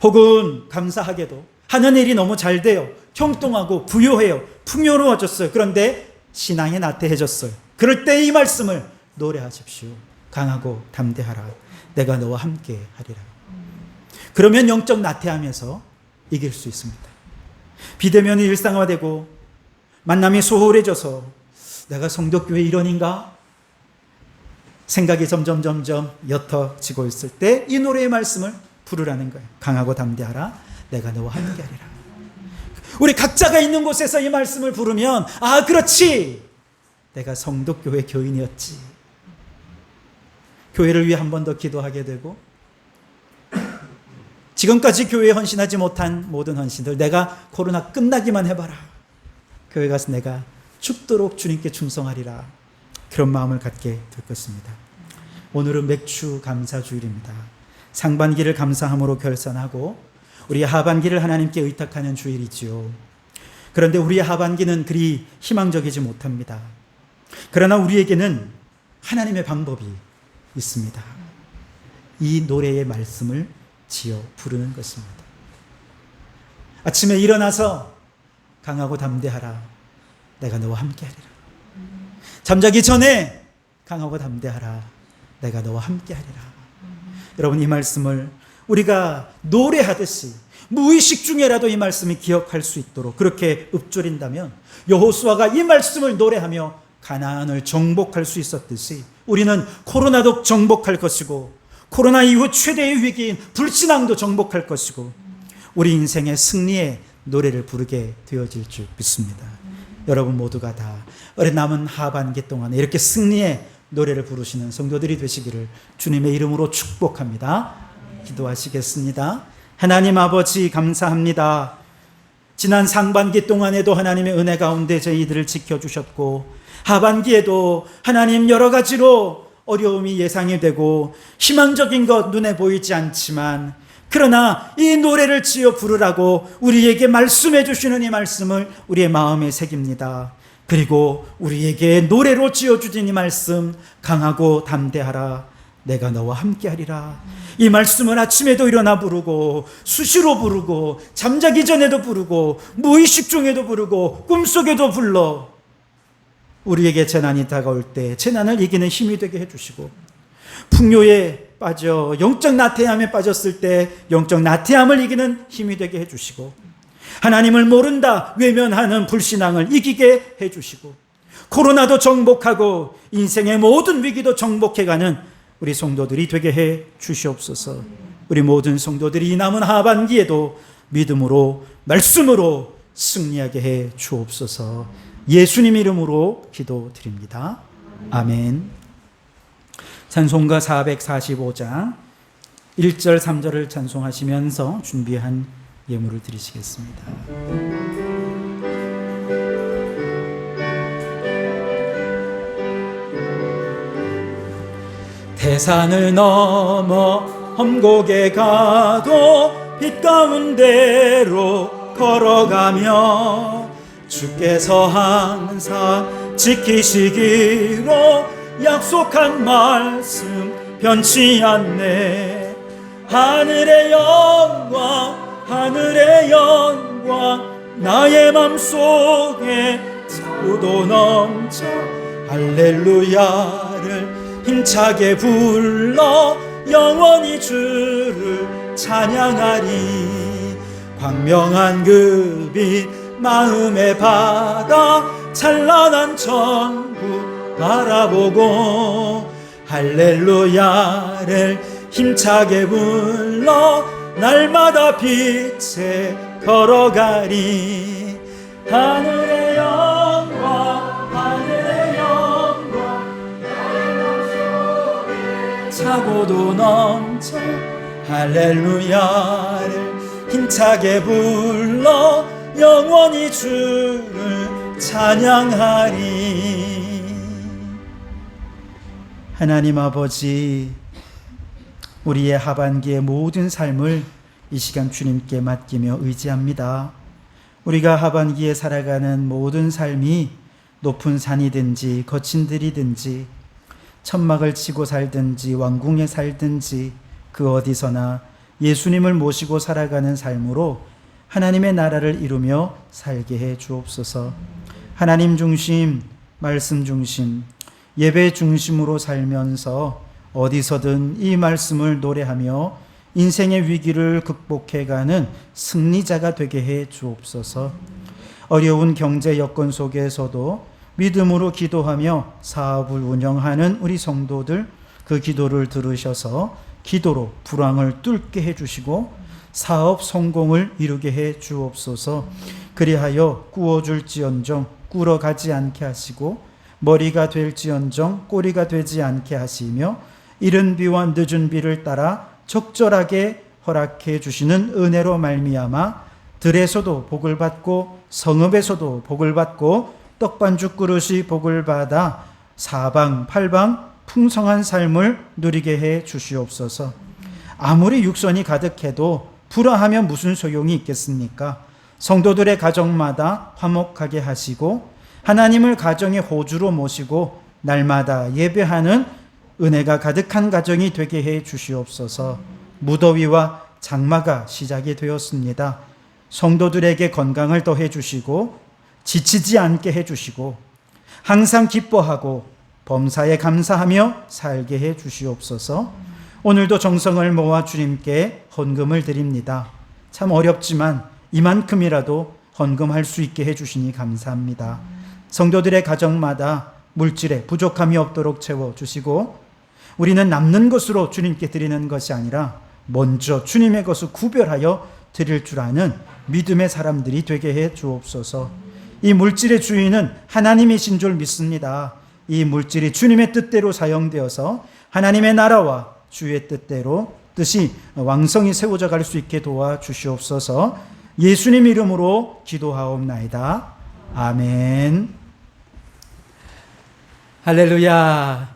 혹은 감사하게도 하는 일이 너무 잘 돼요. 형통하고 부유해요. 풍요로워졌어요. 그런데 신앙이 나태해졌어요. 그럴 때 이 말씀을 노래하십시오. 강하고 담대하라, 내가 너와 함께 하리라. 그러면 영적 나태함에서 이길 수 있습니다. 비대면이 일상화되고 만남이 소홀해져서 내가 성도교회 일원인가? 생각이 점점 옅어지고 있을 때 이 노래의 말씀을 부르라는 거예요. 강하고 담대하라, 내가 너와 함께 하리라. 우리 각자가 있는 곳에서 이 말씀을 부르면, 아, 그렇지, 내가 성도교회 교인이었지. 교회를 위해 한 번 더 기도하게 되고, 지금까지 교회에 헌신하지 못한 모든 헌신들, 내가 코로나 끝나기만 해봐라, 교회 가서 내가 죽도록 주님께 충성하리라. 그런 마음을 갖게 될 것입니다. 오늘은 맥주 감사주일입니다. 상반기를 감사함으로 결산하고 우리 하반기를 하나님께 의탁하는 주일이지요. 그런데 우리의 하반기는 그리 희망적이지 못합니다. 그러나 우리에게는 하나님의 방법이 있습니다. 이 노래의 말씀을 지어 부르는 것입니다. 아침에 일어나서 강하고 담대하라, 내가 너와 함께 하리라. 잠자기 전에 강하고 담대하라, 내가 너와 함께 하리라. 여러분, 이 말씀을 우리가 노래하듯이 무의식 중에라도 이 말씀이 기억할 수 있도록 그렇게 읊조린다면 여호수아가 이 말씀을 노래하며 가나안을 정복할 수 있었듯이 우리는 코로나도 정복할 것이고 코로나 이후 최대의 위기인 불신앙도 정복할 것이고 우리 인생의 승리의 노래를 부르게 되어질 줄 믿습니다. 여러분 모두가 다 어린 남은 하반기 동안에 이렇게 승리의 노래를 부르시는 성도들이 되시기를 주님의 이름으로 축복합니다. 기도하시겠습니다. 하나님 아버지, 감사합니다. 지난 상반기 동안에도 하나님의 은혜 가운데 저희들을 지켜주셨고 하반기에도 하나님 여러 가지로 어려움이 예상이 되고 희망적인 것 눈에 보이지 않지만 그러나 이 노래를 지어 부르라고 우리에게 말씀해 주시는 이 말씀을 우리의 마음에 새깁니다. 그리고 우리에게 노래로 지어주신 이 말씀, 강하고 담대하라, 내가 너와 함께하리라. 이 말씀을 아침에도 일어나 부르고 수시로 부르고 잠자기 전에도 부르고 무의식 중에도 부르고 꿈속에도 불러 우리에게 재난이 다가올 때 재난을 이기는 힘이 되게 해주시고 풍요에 빠져 영적 나태함에 빠졌을 때 영적 나태함을 이기는 힘이 되게 해주시고 하나님을 모른다 외면하는 불신앙을 이기게 해주시고 코로나도 정복하고 인생의 모든 위기도 정복해가는 우리 성도들이 되게 해 주시옵소서. 우리 모든 성도들이 이 남은 하반기에도 믿음으로 말씀으로 승리하게 해 주옵소서. 예수님 이름으로 기도드립니다. 아멘. 찬송가 445장 1절 3절을 찬송하시면서 준비한 예물을 드리시겠습니다. 태산을 넘어 험곡에 가도 빛 가운데로 걸어가며 주께서 항상 지키시기로 약속한 말씀 변치 않네. 하늘의 영광 나의 맘속에 우도 넘쳐 할렐루야를 힘차게 불러 영원히 주를 찬양하리. 광명한 그 빛 마음에 받아 찬란한 천국 바라보고 할렐루야를 힘차게 불러 날마다 빛에 걸어가리. 하늘의 영광 하늘의 영광 차고도 넘쳐 할렐루야를 힘차게 불러 영원히 주를 찬양하리. 하나님 아버지, 우리의 하반기의 모든 삶을 이 시간 주님께 맡기며 의지합니다. 우리가 하반기에 살아가는 모든 삶이 높은 산이든지 거친 들이든지 천막을 치고 살든지 왕궁에 살든지 그 어디서나 예수님을 모시고 살아가는 삶으로 하나님의 나라를 이루며 살게 해 주옵소서. 하나님 중심, 말씀 중심, 예배 중심으로 살면서 어디서든 이 말씀을 노래하며 인생의 위기를 극복해가는 승리자가 되게 해 주옵소서. 어려운 경제 여건 속에서도 믿음으로 기도하며 사업을 운영하는 우리 성도들, 그 기도를 들으셔서 기도로 불황을 뚫게 해주시고 사업 성공을 이루게 해 주옵소서. 그리하여 꾸어줄지언정 꿇어가지 않게 하시고 머리가 될지언정 꼬리가 되지 않게 하시며 이른 비와 늦은 비를 따라 적절하게 허락해 주시는 은혜로 말미암아 들에서도 복을 받고 성읍에서도 복을 받고 떡반죽 그릇이 복을 받아 사방 팔방 풍성한 삶을 누리게 해 주시옵소서. 아무리 육선이 가득해도 불화하면 무슨 소용이 있겠습니까? 성도들의 가정마다 화목하게 하시고 하나님을 가정의 호주로 모시고 날마다 예배하는 은혜가 가득한 가정이 되게 해 주시옵소서. 무더위와 장마가 시작이 되었습니다. 성도들에게 건강을 더해 주시고 지치지 않게 해 주시고 항상 기뻐하고 범사에 감사하며 살게 해 주시옵소서. 오늘도 정성을 모아 주님께 헌금을 드립니다. 참 어렵지만 이만큼이라도 헌금할 수 있게 해 주시니 감사합니다. 성도들의 가정마다 물질에 부족함이 없도록 채워주시고 우리는 남는 것으로 주님께 드리는 것이 아니라 먼저 주님의 것을 구별하여 드릴 줄 아는 믿음의 사람들이 되게 해 주옵소서. 이 물질의 주인은 하나님이신 줄 믿습니다. 이 물질이 주님의 뜻대로 사용되어서 하나님의 나라와 주의 뜻이 왕성히 세워져 갈 수 있게 도와주시옵소서. 예수님 이름으로 기도하옵나이다. 아멘. 할렐루야.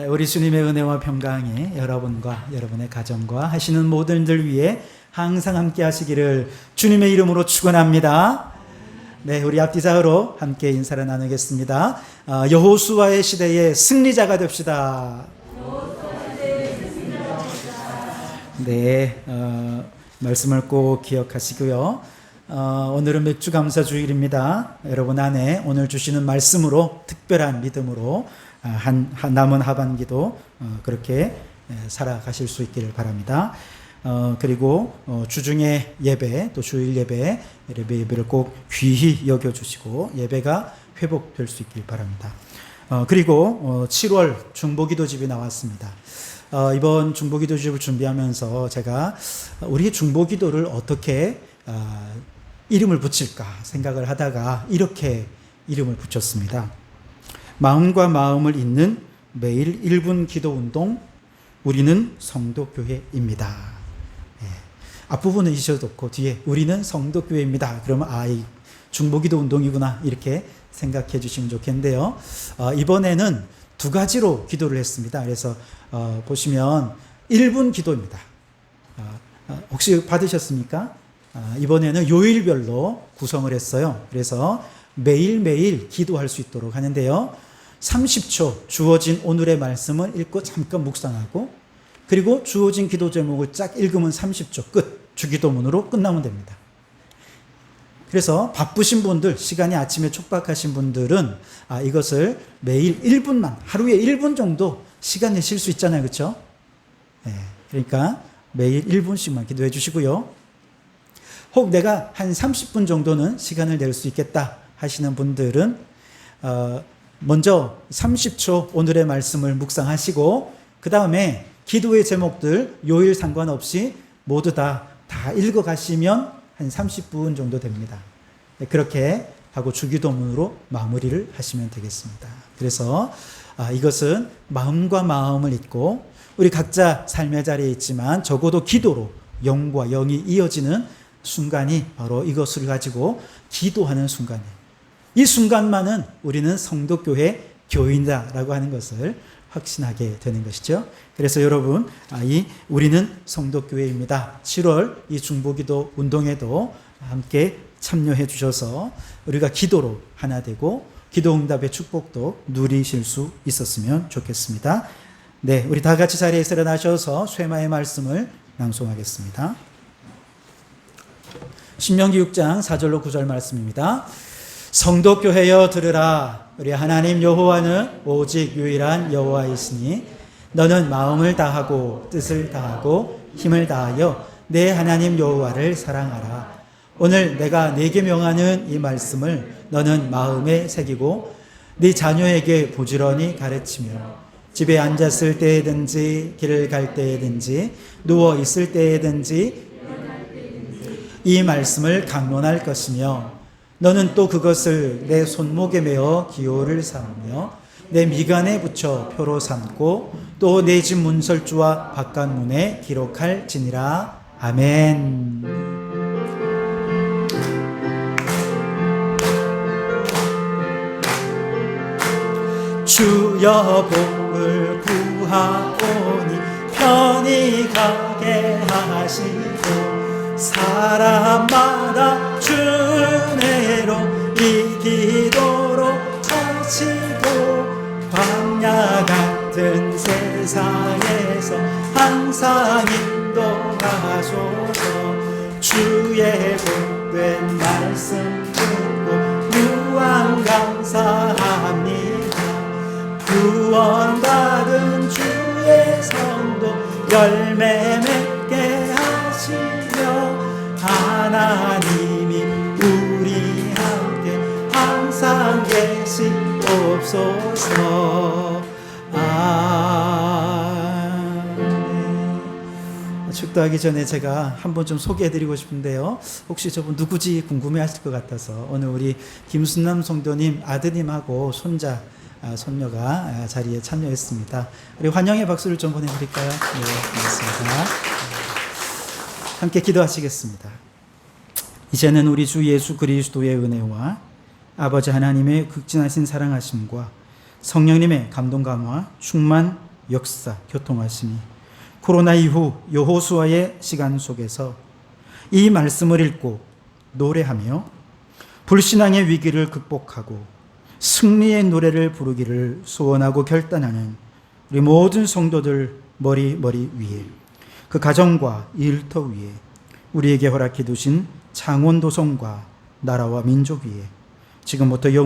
우리 주님의 은혜와 평강이 여러분과 여러분의 가정과 하시는 모든들 위해 항상 함께 하시기를 주님의 이름으로 축원합니다. 네, 우리 앞뒤자로 함께 인사를 나누겠습니다. 여호수아의 시대의 승리자가 됩시다. 네, 말씀을 꼭 기억하시고요. 오늘은 맥주 감사 주일입니다. 여러분 안에 오늘 주시는 말씀으로 특별한 믿음으로 남은 하반기도 그렇게 살아가실 수 있기를 바랍니다. 그리고 주중에 예배 또 주일 예배를 꼭 귀히 여겨주시고 예배가 회복될 수 있길 바랍니다. 그리고 7월 중보기도집이 나왔습니다. 이번 중보기도집을 준비하면서 제가 우리의 중보기도를 어떻게 이름을 붙일까 생각을 하다가 이렇게 이름을 붙였습니다. 마음과 마음을 잇는 매일 1분 기도 운동, 우리는 성도교회입니다. 예. 앞부분은 잊어도 없고 뒤에 우리는 성도교회입니다. 그러면 이 중보기도 운동이구나 이렇게 생각해 주시면 좋겠는데요. 이번에는 두 가지로 기도를 했습니다. 그래서 보시면 1분 기도입니다. 혹시 받으셨습니까? 이번에는 요일별로 구성을 했어요. 그래서 매일매일 기도할 수 있도록 하는데요. 30초 주어진 오늘의 말씀을 읽고 잠깐 묵상하고 그리고 주어진 기도 제목을 쫙 읽으면 30초 끝. 주기도문으로 끝나면 됩니다. 그래서 바쁘신 분들, 시간이 아침에 촉박하신 분들은 이것을 매일 1분만, 하루에 1분 정도 시간 내실 수 있잖아요. 그렇죠? 네, 그러니까 매일 1분씩만 기도해 주시고요. 혹 내가 한 30분 정도는 시간을 낼 수 있겠다 하시는 분들은 먼저 30초 오늘의 말씀을 묵상하시고 그 다음에 기도의 제목들 요일 상관없이 모두 다 읽어가시면 한 30분 정도 됩니다. 네, 그렇게 하고 주기도문으로 마무리를 하시면 되겠습니다. 그래서 이것은 마음과 마음을 잇고 우리 각자 삶의 자리에 있지만 적어도 기도로 영과 영이 이어지는 순간이 바로 이것을 가지고 기도하는 순간이에요. 이 순간만은 우리는 성도교회 교인이다라고 하는 것을 확신하게 되는 것이죠. 그래서 여러분, 우리는 성도교회입니다. 7월 이 중보기도 운동에도 함께 참여해 주셔서 우리가 기도로 하나 되고 기도응답의 축복도 누리실 수 있었으면 좋겠습니다. 네, 우리 다 같이 자리에서 일어나셔서 쇠마의 말씀을 낭송하겠습니다. 신명기 6장 4절로 9절 말씀입니다. 성도교회여 들으라. 우리 하나님 여호와는 오직 유일한 여호와이시니 너는 마음을 다하고 뜻을 다하고 힘을 다하여 내 하나님 여호와를 사랑하라. 오늘 내가 네게 명하는 이 말씀을 너는 마음에 새기고 네 자녀에게 부지런히 가르치며 집에 앉았을 때든지 길을 갈 때든지 누워 있을 때든지 이 말씀을 강론할 것이며 너는 또 그것을 내 손목에 메어 기호를 삼으며 내 미간에 붙여 표로 삼고 또 내 집 문설주와 바깥문에 기록할지니라. 아멘. 주여 복을 구하오니 편히 가게 하시고 사람마다 주 은혜로 이 기도로 하시고 광야 같은 세상에서 항상 인도하소서. 주의 복된 말씀 듣고 무한 감사합니다. 구원받은 주의 성도 열매 맺게 하시며 하나님이 우리 함께 항상 계시옵소서. 아멘. 축도하기 전에 제가 한번 좀 소개해드리고 싶은데요. 혹시 저분 누구지 궁금해하실 것 같아서 오늘 우리 김순남 성도님 아드님하고 손녀가 자리에 참여했습니다. 우리 환영의 박수를 좀 보내드릴까요? 네, 고맙습니다. 함께 기도하시겠습니다. 이제는 우리 주 예수 그리스도의 은혜와 아버지 하나님의 극진하신 사랑하심과 성령님의 감동 감화, 충만, 역사, 교통하심이 코로나 이후 여호수아의 시간 속에서 이 말씀을 읽고 노래하며 불신앙의 위기를 극복하고 승리의 노래를 부르기를 소원하고 결단하는 우리 모든 성도들 머리 위에 그 가정과 일터 위에 우리에게 허락해 두신 창원 도성과 나라와 민족 위에 지금부터